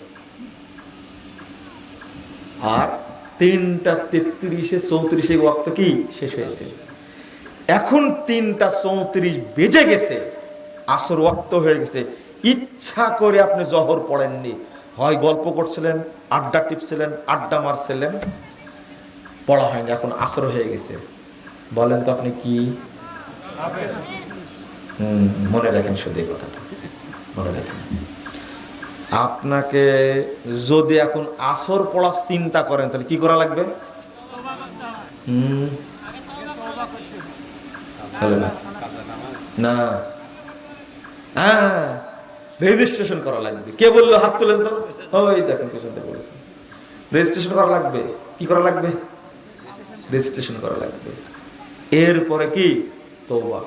আর 3:33 34 ওয়াক্ত কি শেষ হয়েছে। এখন 3:34 বেজে গেছে, আসর ওয়াক্ত হয়ে গেছে। ইচ্ছা করে আপনি জহর পড়েননি, হয় গল্প করছিলেন, আড্ডা টিপছিলেন, আড্ডা মারছিলেন, পড়া হয়নি, এখন আসর হয়ে গেছে। বলেন তো আপনি কি? মনে রাখেন শুধু এই কথাটা, মনে রাখেন। আপনাকে যদি এখন আসর পড়ার চিন্তা করেন তাহলে কি করা লাগবে? না, রেজিস্ট্রেশন করা লাগবে। কে বললো? হাত তুলেন তো। ওই দেখেন পেছনটা বলেছেন, রেজিস্ট্রেশন করা লাগবে। কি করা লাগবে? রেজিস্ট্রেশন করা লাগবে। এরপরে কি? তওবা,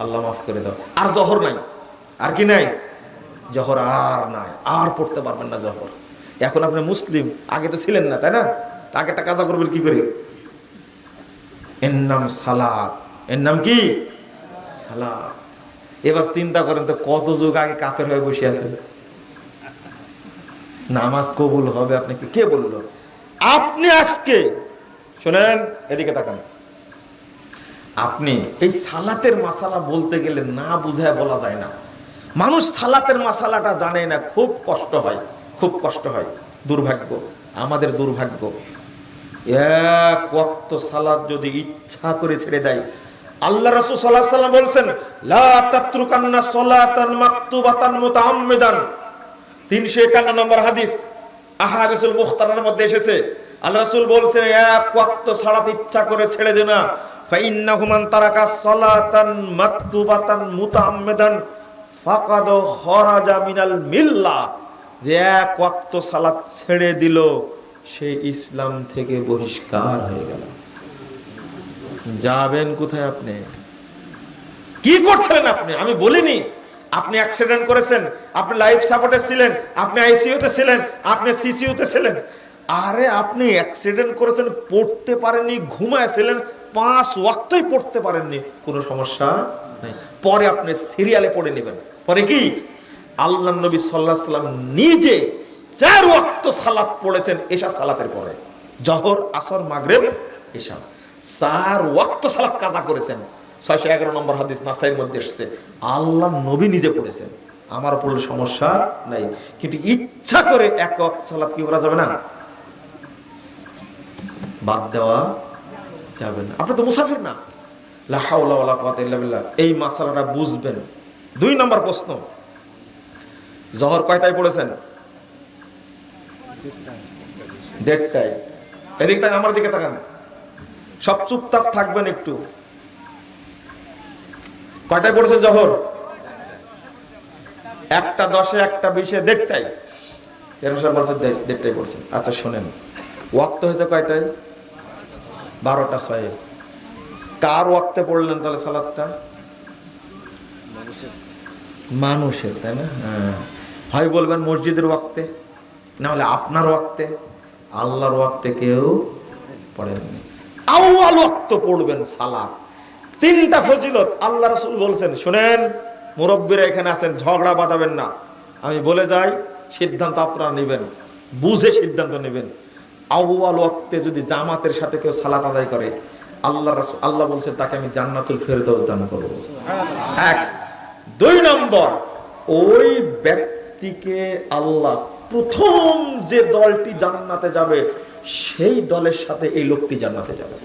আল্লাহ মাফ করে দাও। আর জহর নাই, আর কি নাই? জহর আর নাই, আর পড়তে পারবেন না জহর। এখন আপনি মুসলিম, আগে তো ছিলেন না, তাই না? আগেটা কাজা করবেন কি করে? এর নাম সালাত, এর নাম কি? সালাত। এবার চিন্তা করেন তো, কত যুগ আগে কাফের হয়ে বসে আছেন, নামাজ কবুল হবে আপনাকে কে বললো? আপনি আজকে শোনেন, এদিকে তাকান। আপনি এই সালাতের মাসালা বলতে গেলে না বুঝায় বলা যায় না। মানুষ সালাতের মাসালাটা জানে না, খুব কষ্ট হয়, খুব কষ্ট হয়। দুর্ভাগ্য, আমাদের দুর্ভাগ্য। এক ওয়াক্ত সালাত যদি ইচ্ছা করে ছেড়ে দেয়, আল্লাহ রাসূল সাল্লাল্লাহু আলাইহি ওয়াসাল্লাম বলেন, লা তাতরুকান্না সালাতান মাকতুবাতান মুতাআম্মিদান। 351 নম্বর হাদিস, আহাদিসুল মুখতারার মধ্যে এসেছে। আল্লাহ রাসূল বলেছেন, এক ওয়াক্ত সালাত ইচ্ছা করে ছেড়ে দিও না। ফাইন্নাহু মান তারাকা সালাতান মাকতুবাতান মুতাআম্মিদান ফাকাদ খরাজা মিনাল মিল্লাহ। যে এক ওয়াক্ত সালাত ছেড়ে দিল, সে ইসলাম থেকে বহিষ্কার হয়ে গেল। যাবেন কোথায়? আপনি কি করছিলেন? আমি বলিনি আপনি অ্যাক্সিডেন্ট করেছেন, আপনি লাইফ সাপোর্টে ছিলেন, আপনি আইসিইউতে ছিলেন, আপনি সিসিইউতে ছিলেন। আরে আপনি অ্যাক্সিডেন্ট করেছেন, পড়তে পারেননি, ঘুমায়ছিলেন, 5 ওয়াক্তই পড়তে পারেননি, কোনো সমস্যা নেই। পরে আপনি সিরিয়ালে পড়ে নেবেন। পরে কি? আল্লাহর নবী সাল্লাল্লাহু আলাইহি ওয়াসাল্লাম নিজে 4 ওয়াক্ত সালাত পড়েছেন এশা সালাতের পরে। জোহর, আসর, মাগরিব, এশা 4 ওয়াক্ত সালাত কাজা করেছেন। 611 নম্বর হাদিস নাসাইর মধ্যে এসেছে, আল্লাহর নবী নিজে পড়েছেন। আমার পড়লে সমস্যা নাই, কিন্তু ইচ্ছা করে এক ওয়াক্ত সালাত কি করা যাবে না, বাদ দেওয়া যাবে না। আপনি তো মুসাফির না। লা হাওলা ওয়ালা কুওয়াতা ইল্লা বিল্লাহ। এই মাসালাটা বুঝবেন। 2 নম্বর প্রশ্ন, জোহর কয়টায় পড়েছেন? 1:30টায়। এদিক তাই, আমার দিকে তাকান, সব চুপচাপ থাকবেন একটু। কয়টায় পড়েছেন জোহর? 1:10, 1:20, 1:30টায়। চেয়ারম্যান বলছে 1:30টায় পড়ছেন। আচ্ছা শোনেন, ওয়াক্ত হয়েছে কয়টায়? 12:06। কার ওয়াক্তে পড়লেন তাহলে সালাতটা? মানুষের, তাই না? হ্যাঁ, হয় বলবেন মসজিদের ওয়াক্তে, না হলে আপনার ওয়াক্তে। আল্লাহর ওয়াক্তে কেউ পড়েননি। আউয়াল ওয়াক্ত পড়বেন সালাত। 3টা ফজিলত আল্লাহ রাসূল বলছেন। শুনেন, মুরব্বীরা এখানে আছেন, ঝগড়া বাঁধাবেন না। আমি বলে যাই, সিদ্ধান্ত আপনারা নেবেন, বুঝে সিদ্ধান্ত নেবেন। আউয়াল ওয়াক্তে যদি জামাতের সাথে কেউ সালাত আদায় করে, আল্লাহ বলছেন তাকে আমি জান্নাতুল ফেরদাউস দান করব। 1। 2 নম্বর, ওই ব্যক্তিকে আল্লাহ প্রথম যে দলটি জান্নাতে যাবে, সেই দলের সাথে এই লোকটি জান্নাতে যাবে,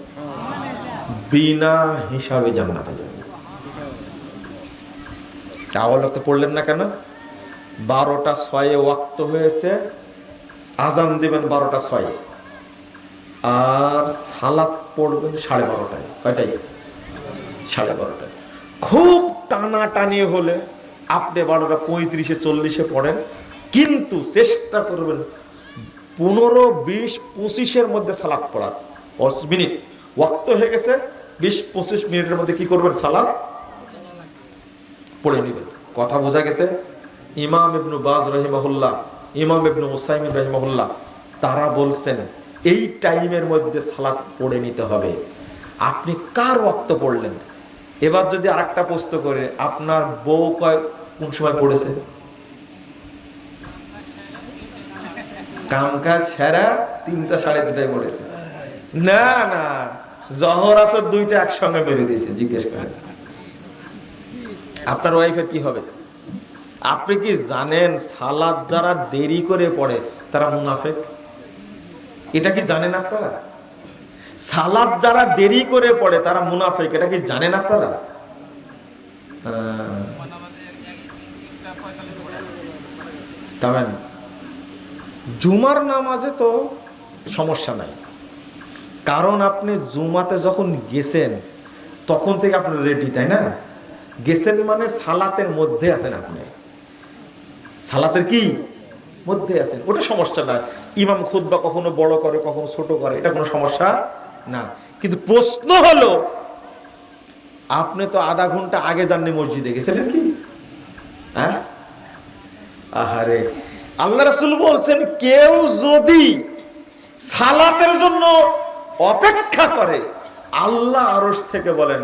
বিনা হিসাবে জান্নাতে যাবে। আউয়াল ওয়াক্তে পড়লেন না কেন? 12:06 ওয়াক্ত হয়েছে, আজান দিবেন 12:06, আর সালাত পড়বেন 12:30টায়। কয়টায়? 12:30টায়। খুব টানাটানি হলে আপনি 12:35, 40 পড়েন, কিন্তু চেষ্টা করবেন 15, 20, 25 মধ্যে সালাত পড়ার। 5 মিনিট ওয়াক্ত হয়ে গেছে, 20-25 মিনিটের মধ্যে কি করবেন? সালাত পড়ে নেবেন। কথা বোঝা গেছে? ইমাম ইবনে বাজ রাহিমাহুল্লাহ, ইমাম ইবনে উসাইমিন রাহিমাহুল্লাহ, তারা বলছেন এই টাইমের মধ্যে সালাত পড়ে নিতে হবে। আপনি কার ওয়াক্ত পড়লেন? এবার যদি আরেকটা প্রশ্ন করে, আপনার বউ কোন সময় পড়েছে? কাম কাজ সেরা 3টা 3:30টায় পড়েছে। না না, জহর আসর 2টা একসঙ্গে মেরে দিয়েছে। জিজ্ঞেস করেন আপনার ওয়াইফের কি হবে? আপনি কি জানেন সালাত যারা দেরি করে পড়ে তারা মুনাফিক? এটা কি জানেন আপনারা? সালাত যারা দেরি করে পড়ে তারা মুনাফিক, এটা কি জানেন আপনারা? তবে জুমার নামাজে তো সমস্যা নাই, কারণ আপনি জুমাতে যখন গেছেন তখন থেকে আপনি রেডি, তাই না? গেছেন মানে সালাতের মধ্যে আছেন, আপনি সালাতের কি মধ্যে আছেন, ওটা সমস্যা না। ইমাম খুতবা কখনো বড় করে কখনো ছোট করে, এটা কোনো সমস্যা না। কিন্তু প্রশ্ন হলো আপনি তো আধা ঘন্টা আগে যাননি মসজিদে, গেছিলেন কি? হ্যাঁ, আহারে, আল্লাহ রাসূল বলছেন কেউ যদি সালাতের জন্য অপেক্ষা করে, আল্লাহ আরশ থেকে বলেন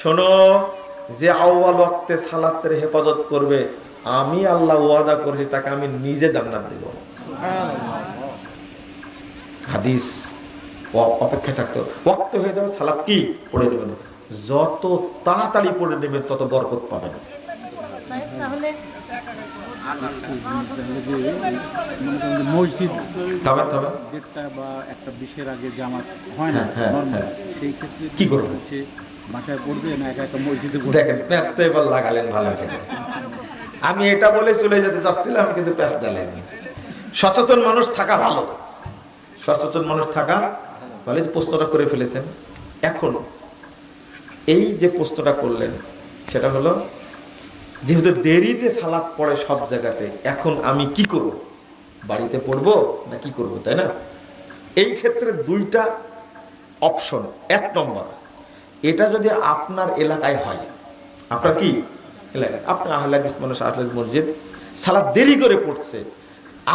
শোনো, যে আউয়াল ওয়াক্তে সালাতের হেফাজত করবে আমি আল্লাহ ওয়াদা করেছি তাকে আমি নিজে জান্নাত দেব। হাদিস। অপেক্ষা থাকতো, ওয়াক্ত হয়ে যাবে সালাত কি পড়ে নেবেন, যত তাড়াতাড়ি পড়ে নেবেন তত বরকত পাবেন। মসজিদ বা একটা বিশের আগে জামাত হয় না, সেই ক্ষেত্রে কি করবেন? বাসায় পড়বে না একা একা মসজিদে? দেখেন পেঁচতে এবার লাগালেন ভালো করে। আমি এটা বলে চলে যেতে চাচ্ছিলাম কিন্তু পেঁচ দিলেন। সচেতন মানুষ থাকা ভালো, সচেতন মানুষ থাকা ভালো। প্রশ্নটা করে ফেলেছেন। এখন এই যে প্রশ্নটা করলেন সেটা হলো যেহেতু দেরিতে সালাত পড়ে সব জায়গাতে, এখন আমি কি করব? বাড়িতে পড়বো না কি করব, তাই না? এই ক্ষেত্রে 2টা অপশন। 1 নম্বর, এটা যদি আপনার এলাকায় হয়, আপনার কি এলাকায় আপনার আহলে হাদিস মানুষ, আহলে হাদিস মসজিদ সালাত দেরি করে পড়ছে,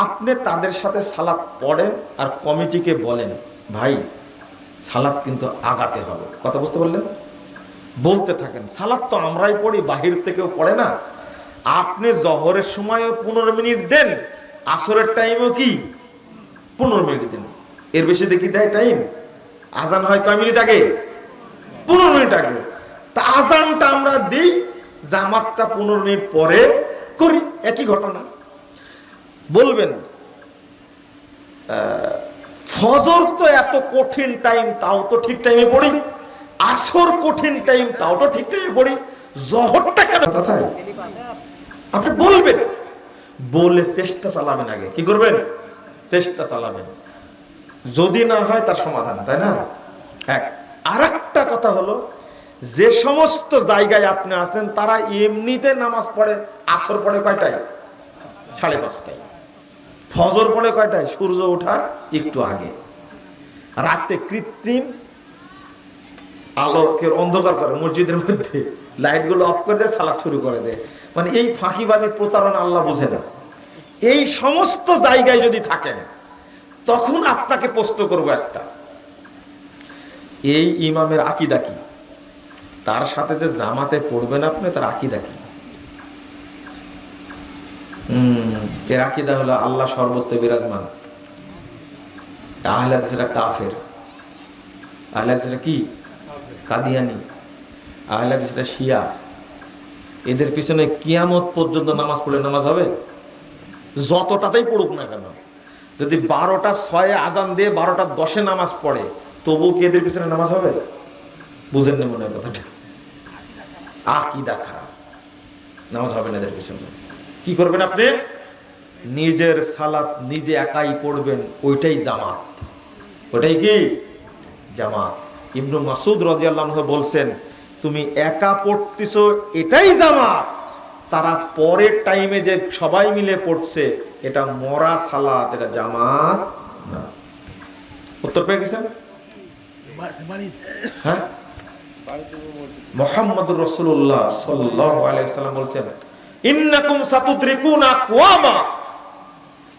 আপনি তাদের সাথে সালাত পড়েন আর কমিটিকে বলেন ভাই সালাত কিন্তু আগাতে হবে। কথা বুঝতে পারলেন? বলতে থাকেন সালাত তো আমরাই পড়ি, বাহির থেকেও পড়ে না। আপনি জহরের সময়ও 15 মিনিট দেন, আসরের টাইমও কি 15 মিনিট দেন। এর বেশি দেখি দেয় টাইম? আজান হয় কয় মিনিট আগে? 15 মিনিট আগে। তা আজানটা আমরা দিই, জামাতটা 15 মিনিট পরে করি, একই ঘটনা। বলবেন ফজর তো এত কঠিন টাইম, তাও তো ঠিক টাইমে পড়ি, আসর কঠিন টাইম, তাও তো ঠিক টাইমে পড়ি, জহরটা কেন? কথায় আপনি বলবেন, বলে চেষ্টা চালাবেন। আগে কি করবেন? চেষ্টা চালাবেন। যদি না হয় তার সমাধান, তাই না? আরেকটা কথা হলো, যে সমস্ত জায়গায় আপনি আছেন তারা এমনিতে নামাজ পড়ে, আসর পড়ে কয়টায়? 5:30টায়। ফজর পড়ে কয়টায়? সূর্য ওঠার একটু আগে। রাতে কৃত্রিম আলোকের অন্ধকার করে মসজিদের মধ্যে, লাইটগুলো অফ করে দেয়, সালাত শুরু করে দেয়। মানে এই ফাঁকিবাজি প্রতারণা আল্লাহ বোঝে না। এই সমস্ত জায়গায় যদি থাকেন তখন আপনাকে প্রশ্ন করবো একটা, এই ইমামের আকীদা কি? তার সাথে যে জামাতে পড়বেন আপনি, তার আকীদা কি? এর আকীদা হলো আল্লাহ সর্বত্র বিরাজমান। আহলে হাদিসরা কাফের, আহলে হাদিসরা কি? কাদিয়ানি, আহলে হাদিসরা শিয়া। এদের পিছনে কিয়ামত পর্যন্ত নামাজ পড়লে নামাজ হবে? যতটাতেই পড়ুক না কেন, যদি 12টা 6 আজান দিয়ে 12টা 10 নামাজ পড়ে, তবুও কি এদের পিছনে নামাজ হবে? বুঝেন না মনে হয় কথাটা? আকীদা খারাপ, নামাজ হবে না এদের পিছনে। কি করবেন আপনি? নিজের সালাত নিজে একাই পড়বেন, ওইটাই জামাত। ওইটাই কি? জামাত। ইবনে মাসউদ রাদিয়াল্লাহু আনহু বলছেন, তুমি একা পড়তেছো এটাই জামাত, তারা পরের টাইমে যে সবাই মিলে পড়ছে এটা মরা সালাত, এটা জামাত না। উত্তর পেয়ে গেছেন? হ্যাঁ, মুহাম্মদুর রাসূলুল্লাহ সাল্লাল্লাহু আলাইহি ওয়াসাল্লাম বলছেন, ইন্নাকুম সাতুদরিকুনা আকওয়ামা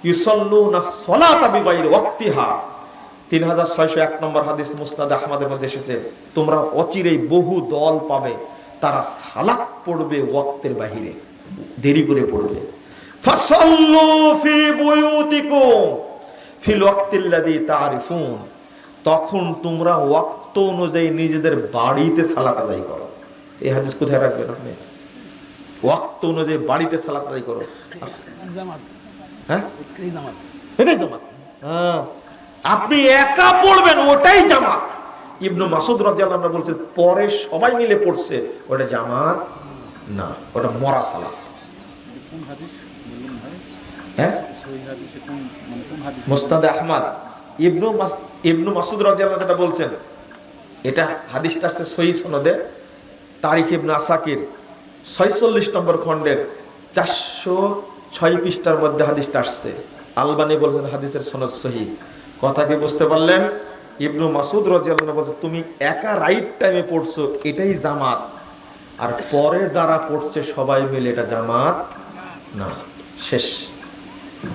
ইউসাল্লুনা সলাতা বিগাইরি ওয়াক্তিহা। 3601 নম্বর হাদিস, মুসনাদ আহমদের মধ্যে এসেছে, তোমরা অচিরেই বহু দল পাবে তারা সালাত পড়বে ওয়াক্তের বাহিরে, দেরি করে পড়বে। ফাসাল্লু ফি বুয়ুতিকুম ফিল ওয়াক্তিল্লাযী তারিফুন, তখন তোমরা ওয়াক্ত অনুযায়ী নিজেদের বাড়িতে সালাত আদায় করো। এই হাদিস কোথায় রাখবেন আপনি? ওয়াক্ত অনুযায়ী বাড়িতে সালাত আদায় করো। জামাত, হ্যাঁ, এই জামাত। এটাই জামাত। হ্যাঁ, আপনি একা পড়বেন ওটাই জামাত। ইবনু মাসউদ রাদিয়াল্লাহু আনহু বলছেন পরে সবাই মিলে পড়ছে, ওটা জামাত না, ওটা মরা সালাত। কোন হাদিস বললেন ভাই? হ্যাঁ, সহিহ হাদিসে কোন মানে কোন হাদিস? মুসনাদে আহমদ ইবনু মাসউদ রাদিয়াল্লাহু আনহু যেটা বলছেন, এটা হাদিসটা আসছে সহিহ সনদে, তারিখ ইবনে আসাকির 46 নম্বর খণ্ডের 406 পৃষ্ঠার মধ্যে হাদিসটা আসছে। আলবানী বলছেন হাদিসের সনদ সহিহ। কথা কি বুঝতে পারলেন? ইবনু মাসউদ রাদিয়াল্লাহু আনহু বলছেন তুমি একা রাইট টাইমে পড়ছো, এটাই জামাত, আর পরে যারা পড়ছে সবাই মিলে এটা জামাত না। শেষ।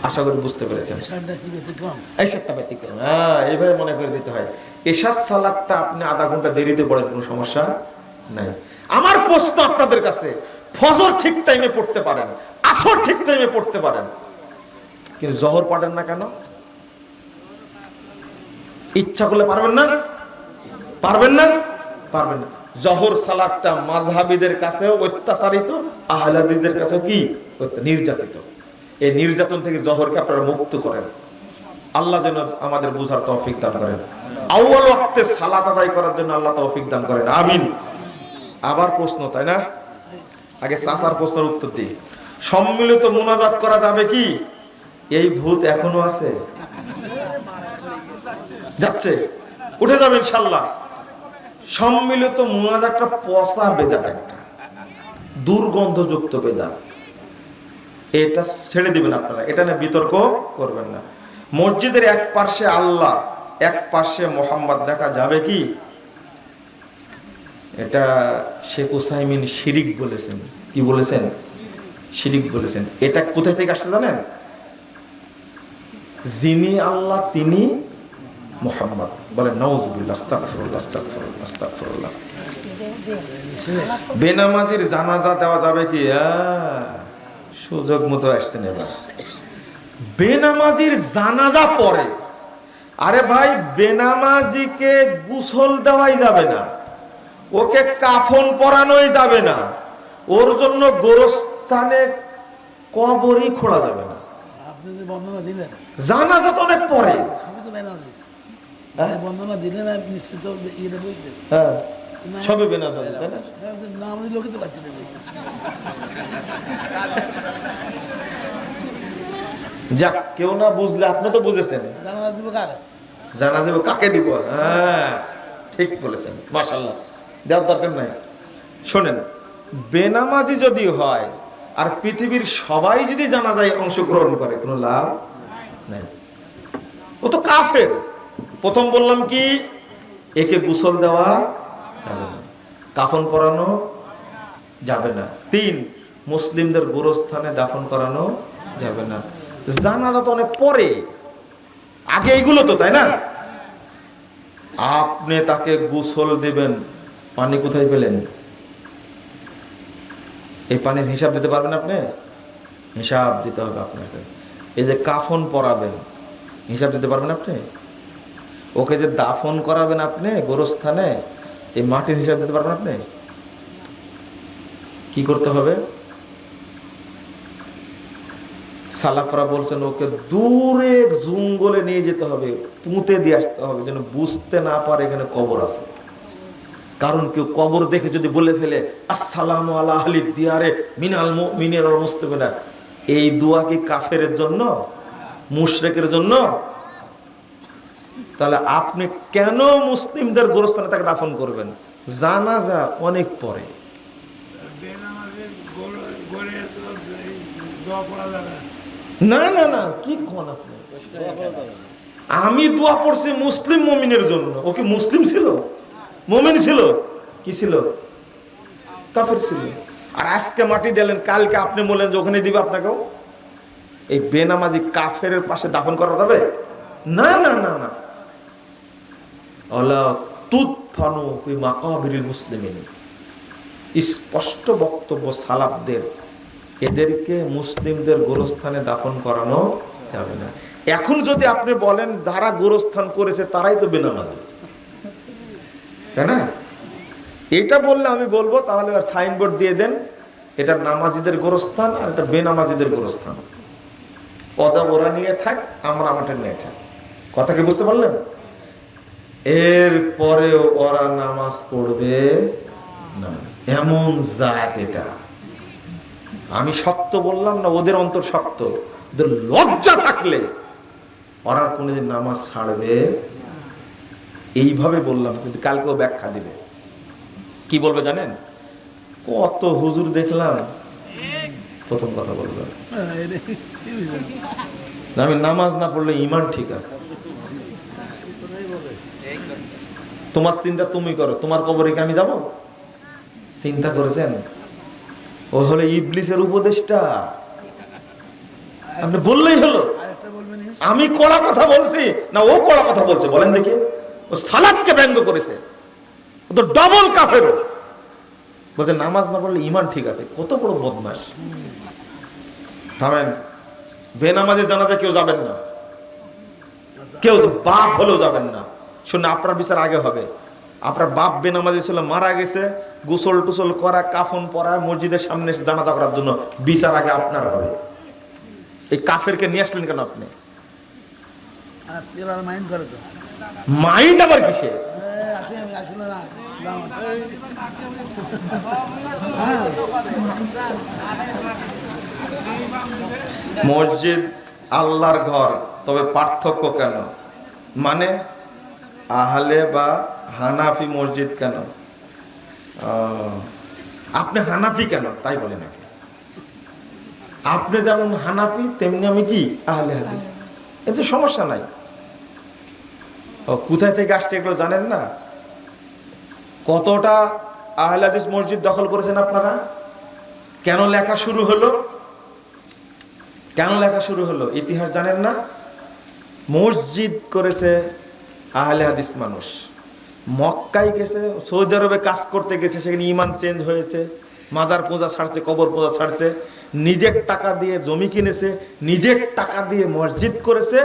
আশা করি বুঝতে পেরেছেন। এশারটা কি ব্যতিক্রম? এই সাতটা ব্যতিক্রম, হ্যাঁ, এইভাবে মনে করে দিতে হয়। এশার সালাতটা আপনি আধা ঘন্টা দেরিতে পড়েন, কোনো সমস্যা নাই। আমার প্রশ্ন আপনাদের কাছে, ফজর ঠিক টাইমে পড়তে পারেন, আসর ঠিক টাইমে পড়তে পারেন, কিন্তু জোহর পড়েন না কেন? ইচ্ছা করলে পারবেন না? পারবেন না? পারবেন না। জোহর সালাতটা মাযহাবীদের কাছে অত্যাচারিত, আহলে হাদিসদের কাছে কি নির্যাতিত। এই নির্যাতন থেকে জোহরকে আপনারা মুক্ত করেন। আল্লাহ যেন আমাদের বুঝার তৌফিক দান করেন। আউয়াল ওয়াক্তে সালাত আদায় করার জন্য আল্লাহ তৌফিক দান করেন, আমিন। আবার প্রশ্ন, তাই না? আগে চাচার প্রশ্নের উত্তর দিই। সম্মিলিত মুনাজাত করা যাবে কি? এই ভূত এখনো আছে? যাচ্ছে, উঠে যাবে ইনশাআল্লাহ। সম্মিলিত মুনাজাতটা পচা বেদাত, একটা দুর্গন্ধযুক্ত বেদাত। এটা ছেড়ে দিবেন আপনারা, এটা নিয়ে বিতর্ক করবেন না। মসজিদের এক পাশে আল্লাহ, এক পাশে মোহাম্মদ দেখা যাবে কি? এটা শেখ উসাইমিন শিরিক বলেছেন। কি বলেছেন? শিরিক বলেছেন। এটা কোথায় থেকে আসছে জানেন? যিনি আল্লাহ তিনি মুহাম্মদ। বলে নাউজুবিল্লাহ, আস্তাগফিরুল্লাহ, আস্তাগফিরুল্লাহ, আস্তাগফিরুল্লাহ। বেনামাজির জানাজা দেওয়া যাবে কি? সুযোগ মতো আসছেন এবার। বেনামাজির জানাজা পড়ে। আরে ভাই, বেনামাজিকে গোসল দেওয়াই যাবে না, ওকে কাফন পরানোই যাবে না, ওর জন্য গোরস্থানে কবরই খোঁড়া যাবে না। আপনি যে বর্ণনা দিলেন, জানাজা তো অনেক পরে। আমি তো বেনাজি, বর্ণনা দিলেন আপনি নিশ্চিত ইয়ে বুঝলেন। হ্যাঁ, সবে বেনামাজি, তাই না? নাম দিলে লোকে তো পাচ্ছি না। যাক, কেউ না বুঝলে আপনি তো বুঝেছেন। জানাজা দিব কাকে? জানাজা দিব কাকে দিব? হ্যাঁ, ঠিক বলেছেন, মাশাআল্লাহ। দেওয়ার দরকার নাই। শোনেন, বেনামাজি যদি হয় আর পৃথিবীর সবাই যদি জানাজায় অংশগ্রহণ করে, কোনো লাভ নাই, ও তো কাফের। প্রথম বললাম কি, একে গোসল দেওয়া যাবে না, কাফন পরানো যাবে না। 3, মুসলিমদের গোরস্থানে দাফন করানো যাবে না। জানাজা তো অনেক পরে, আগে এইগুলো তো, তাই না? আপনি তাকে গোসল দিবেন, পানি কোথায় পেলেন? এই পানির হিসাব দিতে পারবেন আপনি? হিসাব দিতে হবে আপনাকে। এই যে কাফন পরাবেন, হিসাব দিতে পারবেন আপনি? ওকে যে দাফন করাবেন আপনি গোরস্থানে, এই মাটির হিসাব দিতে পারবেন আপনি? কি করতে হবে? সালাফরা বলছেন ওকে দূরে জঙ্গলে নিয়ে যেতে হবে, পুঁতে দিয়ে আসতে হবে, যেন বুঝতে না পারে এখানে কবর আছে। কারণ কেউ কবর দেখে যদি বলে ফেলে আসসালামু আলা আহলিদ দিয়ারে মিনাল মুমিনিনা ওয়াল মুসলিমিনা, এই দোয়া কি কাফেরের জন্য, মুশরিকের জন্য? তাহলে আপনি কেন মুসলিমদের গোরস্থানে তাকে দাফন করবেন? জানাজা অনেক পরে। না না না, কি কোন আপনি? আমি দোয়া পড়ছি মুসলিম মুমিনের জন্য। ও কি মুসলিম ছিল? মুমিন ছিল? কি ছিল? কাফের ছিল। আর আজকে মাটি দিলেন, কালকে আপনি বললেন যে ওখানে দিবে আপনাকেও। এই বেনামাজি কাফের পাশে দাফন করা যাবে না? না না না। আলা তুদফানু ফি মাকাবিরিল মুসলিমিন, স্পষ্ট বক্তব্য সালাফদের। এদেরকে মুসলিমদের গোরস্থানে দাফন করানো যাবে না। এখন যদি আপনি বলেন যারা গোরস্থান করেছে তারাই তো বেনামাজি, তাই না? এটা বললে আমি বলবো তাহলে আর সাইনবোর্ড দিয়ে দেন, এটা নামাজিদের গোরস্থান আর এটা বেনামাজিদের গোরস্থান, ওরা নিয়ে থাক, আমরা আমাদের নিয়ে থাক। কথা কি বুঝতে পারলেন? এরপরেও ওরা নামাজ পড়বে না, এমন জাত এটা। আমি শক্ত বললাম না, ওদের অন্তর শক্ত, ওদের লজ্জা থাকলে ওরা কোনোদিন নামাজ ছাড়বে। এইভাবে বললাম, কিন্তু কালকেও ব্যাখ্যা দিবে। কি বলবে জানেন? কত হুজুর দেখলাম, প্রথম কথা বলবেন আমি নামাজ না পড়লে ইমান ঠিক আছে। তোমার চিন্তা তুমি করো, তোমার কবরে কি আমি যাব? চিন্তা করেছেন? ও হলো ইবলিসের উপদেষ্টা, আপনি বললেই হলো। আমি কড়া কথা বলছি না ও কড়া কথা বলছে? বলেন দেখি। ও সালাতকে ব্যঙ্গ করেছে, ও তো ডবল কাফের। বলছে নামাজ না পড়লে ইমান ঠিক আছে। কত বড় বদমাশ! থামেন, বেনামাজের জানাজা কেউ যাবেন না, কেউ তো বাপ হলেও যাবেন না। শুনে আপনার বিচার আগে হবে। আপনার বাপ বেনামাজি ছিল, মারা গেছে, গোসল টুসল করা, কাফন পরা, মসজিদের সামনে জানাজা করার জন্য বিচার আগে আপনার হবে। এই কাফেরকে নিয়ে আসলেন কেন আপনি? মাইন্ড আবার কিসে? মসজিদ আল্লাহর ঘর, তবে পার্থক্য কেন? মানে আহলে বা হানাফি মসজিদ কেন? আপনি হানাফি কেন তাই বলে নাকি? আপনি যেমন হানাফি তেমনি আমি কি আহলে হাদিস, এতে সমস্যা নাই। কোথায় থেকে আসছে এগুলো জানেন না? কতটা আহলে হাদিস মসজিদ দখল করেছেন আপনারা? কেন লেখা শুরু হলো? কেন লেখা শুরু হলো ইতিহাস জানেন না? মসজিদ করেছে আহলে হাদিস মানুষ, মক্কায় গেছে, সৌদি আরবে কাজ করতে গেছে, সেখানে ইমান চেঞ্জ হয়েছে, মাজার পূজা ছাড়ছে, কবর পূজা ছাড়ছে, নিজের টাকা দিয়ে জমি কিনেছে, নিজের টাকা দিয়ে মসজিদ করেছে।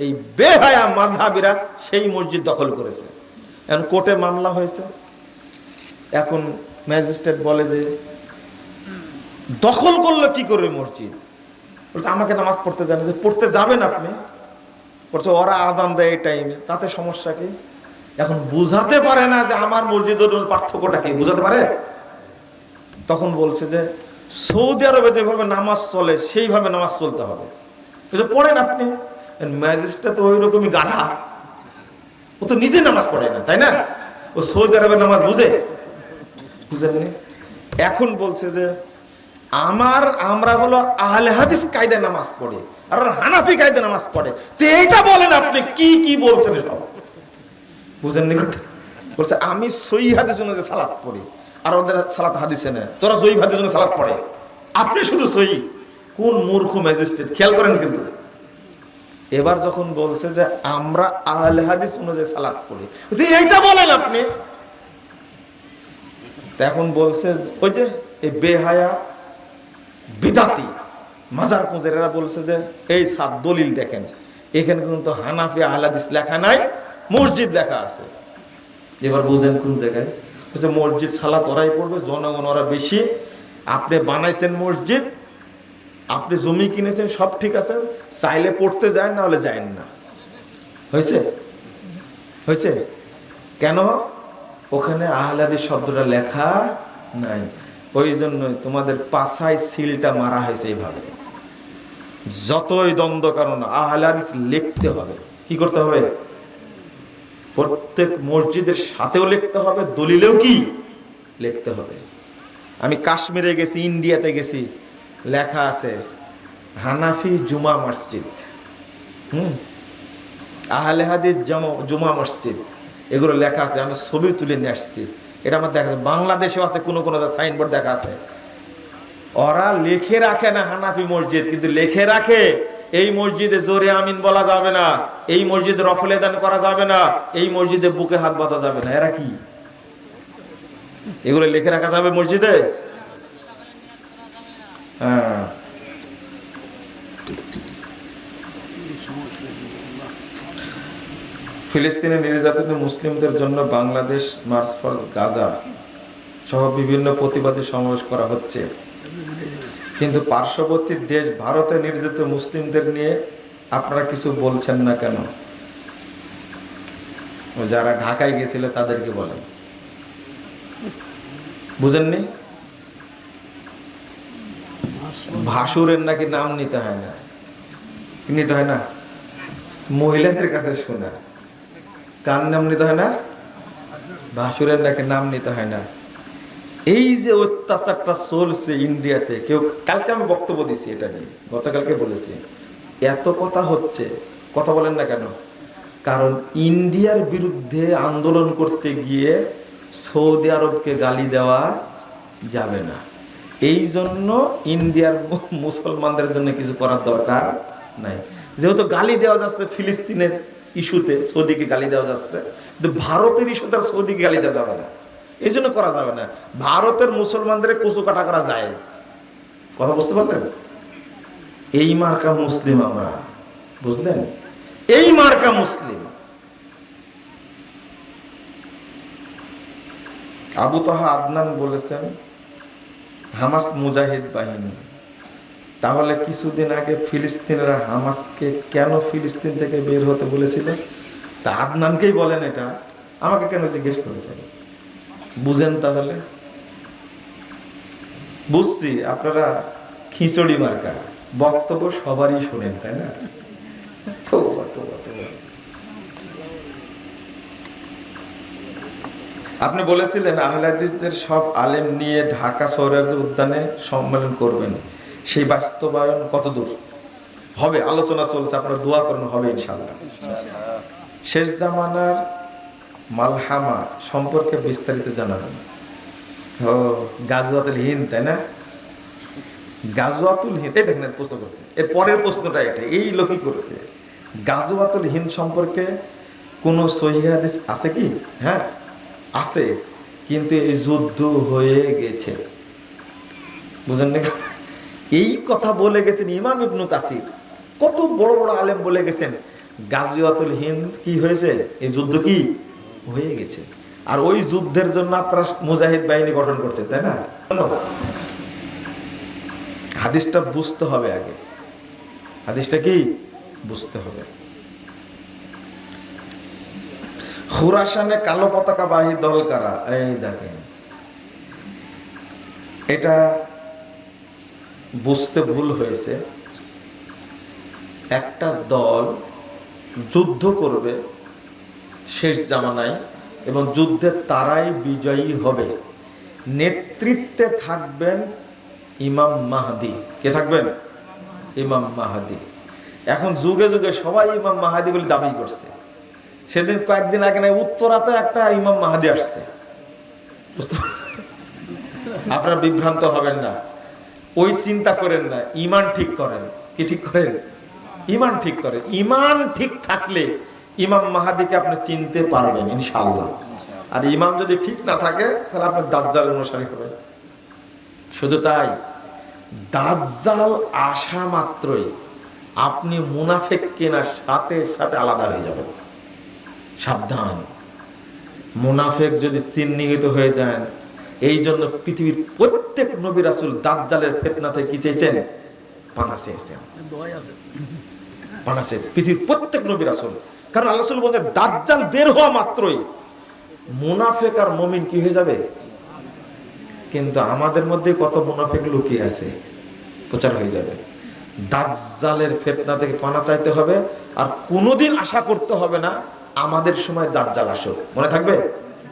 এই বেহায়া মাযহাবিরা সেই মসজিদ দখল করেছে। এখন কোর্টে মামলা হয়েছে, এখন ম্যাজিস্ট্রেট বলে যে দখল করলো কি করে মসজিদ? বলছে আমাকে নামাজ পড়তে জানে। পড়তে যাবেন আপনি? বলছে ওরা আজান দেয় এই টাইমে, তাতে সমস্যা কি? এখন বুঝাতে পারে না যে আমার মসজিদের পার্থক্যটা কি, বুঝাতে পারে? তখন বলছে যে সৌদি আরবে যেভাবে নামাজ চলে সেইভাবে নামাজ চলতে হবে। পড়েন আপনি। ম্যাজিস্ট্রেট তো ওই রকমই গাধা, ও তো নিজে নামাজ পড়ে না, তাই না? ও সৌদি আরবের নামাজ বুঝে? বুঝেননি? এখন বলছে যে আমরা হলো আহলে হাদিস কায়দায় নামাজ পড়ে আর হানাফি কায়দায় নামাজ পড়ে। তো এইটা বলেন আপনি কি কি বলছেন সব? বুঝেননি কথা? বলছে আমি সহিহ হাদিস অনুযায়ী সালাত পড়ি আর ওদের সালাত হাদিসে নেই, তোরা জয়ীফ হাদিস অনুযায়ী সালাত পড়ে, আপনি শুধু সহিহ। কোন মূর্খ ম্যাজিস্ট্রেট! খেয়াল করেন কিন্তু। এবার যখন বলছে যে আমরা আহলে হাদিস অনুযায়ী সালাত পড়ি, এইটা বলেন আপনি। এখন বলছে ওই যে এই বেহায়া বিদাতি মাজার পূজারীরা বলছে যে এই সাত দলিল দেখেন, এখানে কিন্তু হানাফি আহলে হাদিস লেখা নাই, মসজিদ লেখা আছে। এবার বুঝেন কোন জায়গায়? বলছে মসজিদ সালাত ওরাই পড়বে, জনগণ ওরা বেশি, আপনি বানাইছেন মসজিদ, আপনি জমি কিনেছেন, সব ঠিক আছে, চাইলে পড়তে যায়, না হলে যায় না। হয়েছে? হয়েছে? কেন? ওখানে আহলে হাদিস শব্দটা লেখা নাই, ওই জন্যই তোমাদের পাছায় সিলটা মারা হয়েছে এইভাবে। যতই দ্বন্দ্ব কারণ আহলে হাদিস লিখতে হবে। কি করতে হবে? প্রত্যেক মসজিদের সাথেও লিখতে হবে, দলিলেও কি লিখতে হবে। আমি কাশ্মীরে গেছি, ইন্ডিয়াতে গেছি, লেখা আছে হানাফি জুমা মসজিদ, আহলে হাদিস জুমা মসজিদ, এগুলো লেখা আছে। আমি ছবি তুলে নিয়ে আসছি, এটা আমার দেখা আছে। বাংলাদেশেও আছে, কোনো কোনো সাইনবোর্ড দেখা আছে। ওরা লিখে রাখে না হানাফি মসজিদ, কিন্তু লিখে রাখে এই মসজিদে জোরে আমিন বলা যাবে না, এই মসজিদে রফলে দান করা যাবে না, এই মসজিদে বুকে হাত বাঁধা যাবে না। এরা কি এগুলো লিখে রাখা যাবে মসজিদে? হ্যাঁ, সমস্যা নেই। ফিলিস্তিনে নির্যাতিত মুসলিমদের জন্য বাংলাদেশ মার্চ ফর গাজা সহ বিভিন্ন প্রতিবাদী সমাবেশ করা হচ্ছে, কিন্তু পার্শ্ববর্তী দেশ ভারতে নির্যাতিত মুসলিমদের নিয়ে আপনারা কিছু বলছেন না কেন? যারা ঢাকায় গেছিল তাদেরকে বলেন, বুঝেননি? ভাসুরের নাকি নাম নিতে হয় না, কি নিতে হয় না? মহিলাদের কাছে শোনা, কার নাম নিতে হয় না? ভাসুরের নাকি নাম নিতে হয় না। এই যে অত্যাচারটা চলছে ইন্ডিয়াতে, কেউ কালকে আমি বক্তব্য দিছি এটা নিয়ে, গতকালকে বলেছি, এত কথা হচ্ছে, কথা বলেন না কেন? কারণ ইন্ডিয়ার বিরুদ্ধে আন্দোলন করতে গিয়ে সৌদি আরবকে গালি দেওয়া যাবে না। এই জন্য ইন্ডিয়ার মুসলমানদের জন্য কিছু করার দরকার নাই। যেহেতু গালি দেওয়া যাচ্ছে ফিলিস্তিনের ইস্যুতে, সৌদিকে গালি দেওয়া যাচ্ছে, কিন্তু ভারতের ইস্যুতে সৌদিকে গালি দেওয়া যাবে না, এই জন্য করা যাবে না। ভারতের মুসলমানদের কচু কাটা করা যায়, কথা বুঝতে পারলেন? এই মার্কা মুসলিম আমরা, বুঝলেন? এই মার্কা মুসলিম। আবু তাহা আদনান বলেছেন হামাস মুজাহিদ বাহিনী। তাহলে কিছুদিন আগে ফিলিস্তিনিরা হামাসকে কেন ফিলিস্তিন থেকে বের হতে বলেছিল? তা আদনানকেই বলেন, এটা আমাকে কেন জিজ্ঞেস করেছেন? বুঝেন তাহলে? বুঝছি আপনারা খিচুড়ি মার্কা, বক্তব্য সবারই শোনেন, তাই না? আপনি বলেছিলেন আহলে হাদিসদের সব আলেম নিয়ে ঢাকা শহরের উদ্যানে সম্মেলন করবেন, সেই বাস্তবায়ন কতদূর হবে? আলোচনা চলছে, আপনারা দোয়া করুন, হবে ইনশাআল্লাহ। শেষ জামানার মালহামা সম্পর্কে বিস্তারিত জানাবেন। ও গাজওয়াতুল হিন্দ, তাই না? গাজওয়াতুল হিন্দ, এই দেখেন প্রশ্ন করছে, এর পরের প্রশ্নটা এটা, এই লোকই করেছে। গাজওয়াতুল হিন্দ সম্পর্কে কোনো সহিহ হাদিস আছে কি? হ্যাঁ আছে, কিন্তু এই যুদ্ধ হয়ে গেছে, বুঝেন না? এই কথা বলে গেছেন ইমাম ইবনু কাসির, কত বড় বড় আলেম বলে গেছেন গাজওয়াতুল হিন্দ কি হয়েছে, এই যুদ্ধ কি হয়ে গেছে। আর ওই যুদ্ধের জন্য আপনারা মুজাহিদ বাহিনী গঠন করছেন, তাই না? হাদিসটা বুঝতে হবে আগে, হাদিসটা কি বুঝতে হবে। খুরাসানে কালো পতাকা বাহী দল কারা? এই দেখেন, এটা বুঝতে ভুল হয়েছে। একটা দল যুদ্ধ করবে শেষ জামানায় এবং যুদ্ধে তারাই বিজয়ী হবে, নেতৃত্বে থাকবেন ইমাম মাহদি। কে থাকবেন? ইমাম মাহদি। এখন যুগে যুগে সবাই ইমাম মাহদি বলে দাবি করছে। সেদিন কয়েকদিন আগে না উত্তরাতে একটা ইমাম মাহদি আসছে, বুঝতে আপনারা বিভ্রান্ত হবেন না, ওই চিন্তা করেন না, ইমান ঠিক করেন। কি ঠিক করেন? ইমান ঠিক করেন। ইমান ঠিক থাকলে ইমাম মাহাদিকে আপনি চিনতে পারবেন ইনশাআল্লাহ। আর ইমান যদি ঠিক না থাকে তাহলে আপনি দাজ্জাল অনুসারী হবেন। শুধু তাই, দাজ্জাল আসা মাত্রই আপনি মুনাফিক কেনার সাথে সাথে আলাদা হয়ে যাবেন। সাবধান, মুনাফিক যদি চিহ্নিত হয়ে যান। এই জন্য পৃথিবীর প্রত্যেক নবী রাসূল দাজ্জালের ফিতনা থেকে কি চেয়েছেন? পানা চেয়েছেন, পানা চেয়েছেন পৃথিবীর প্রত্যেক নবী রাসূল। কারণ আল্লাহ রাসূল বলেন দাজ্জাল বের হওয়া মাত্রই মুনাফিক আর মুমিন কি হয়ে যাবে। কিন্তু আমাদের মধ্যে কত মুনাফিক লুকিয়ে আছে, প্রচার হয়ে যাবে। দাজ্জালের ফিতনা থেকে পানা চাইতে হবে, আর কোনোদিন আশা করতে হবে না আমাদের সময় দাজ্জাল আসুক। মনে থাকবে,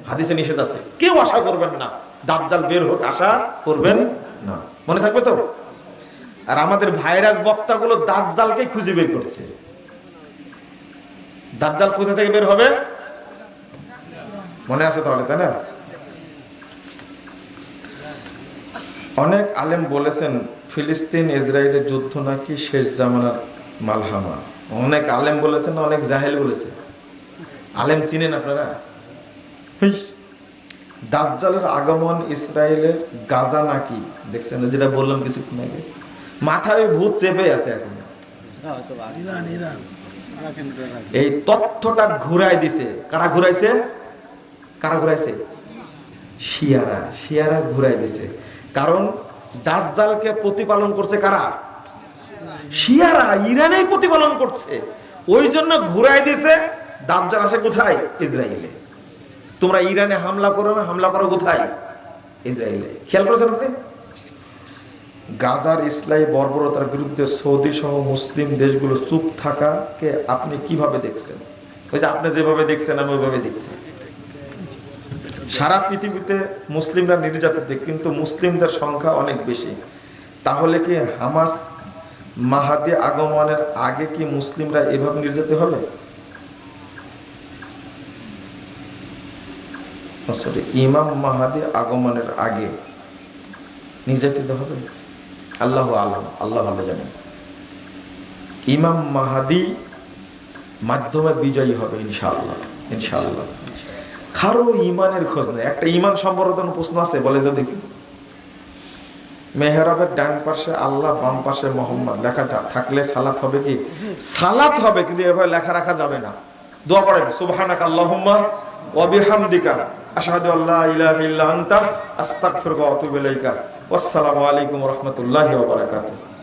হাদিসে নিষেধ আছে, কেউ আশা করবেন না দাজ্জাল বের হোক, আশা করবেন না। মনে থাকবে তো? আর আমাদের ভাইরাস বক্তাগুলো দাজ্জালকে খুঁজে বের করছে। দাজ্জাল কোথা থেকে বের হবে মনে আছে তাহলে, তাই না? অনেক আলেম বলেছেন ফিলিস্তিন ইসরায়েলের যুদ্ধ নাকি শেষ জামানার মালহামা। অনেক আলেম বলেছেন, অনেক জাহেল বলেছে। আলেম চিনেন আপনারা? দাজ্জালের আগমন ইসরায়েলের গাজা নাকি, দেখছেন যেটা বললাম কিছুক্ষণ আগে, মাথায় ভূত চেপে আছে এখন। ইরান ইরান এই তথ্যটা ঘুরাই দিছে কারা ঘুরাইছে? কারা ঘুরাইছে? শিয়ারা ঘুরাই দিছে। কারণ দাজ্জালকে প্রতিপালন করছে কারা? শিয়ারা, ইরানেই প্রতিপালন করছে। ওই জন্য ঘুরাই দিছে। দাজ্জাল আসে কোথায়? ইসরায়েলে। তোমরা ইরানে হামলা করো না, হামলা করো কোথায়? ইসরায়েলে। খেয়াল করেছেন আপনি? গাজার ইসলামী বর্বরতার বিরুদ্ধে সৌদি সহ মুসলিম দেশগুলো চুপ থাকাকে আপনি কিভাবে দেখছেন? ওই যে আপনি যেভাবে দেখছেন আমি ওইভাবে দেখছি। সারা পৃথিবীতে মুসলিমরা নির্যাতিত, কিন্তু মুসলিমদের সংখ্যা অনেক বেশি। তাহলে কি হামাস মাহাদি আগমনের আগে কি মুসলিমরা এভাবে নির্যাতিত হবে? সরি, ইমাম মাহাদি আগমনের আগে নির্যাতিত হবে? আল্লাহ আলম, আল্লাহ ভালো জানেন। ইমাম মাহাদি মাধ্যমে বিজয়ী হবে ইনশাআল্লাহ, ইনশাআল্লাহ। কারো ইমানের খোঁজ নেই। একটা ইমান সম্বর্ধন প্রশ্ন আছে, বলে তো দেখি। মেহরাবের ডান পাশে আল্লাহ, বাম পাশে মোহাম্মদ লেখা থাকলে সালাত হবে কি? সালাত হবে, কিন্তু এভাবে লেখা রাখা যাবে না। দোয়া পড়েন, সুবহানাকা আল্লাহুম্মা ওয়া বিহামদিকা আশহাদু আল্লা ইলাহা ইল্লা আনতা আস্তাগফিরুকা ওয়া আতুবু ইলাইকা। আসসালামু আলাইকুম ওয়া রাহমাতুল্লাহি ওয়া বারাকাতুহু।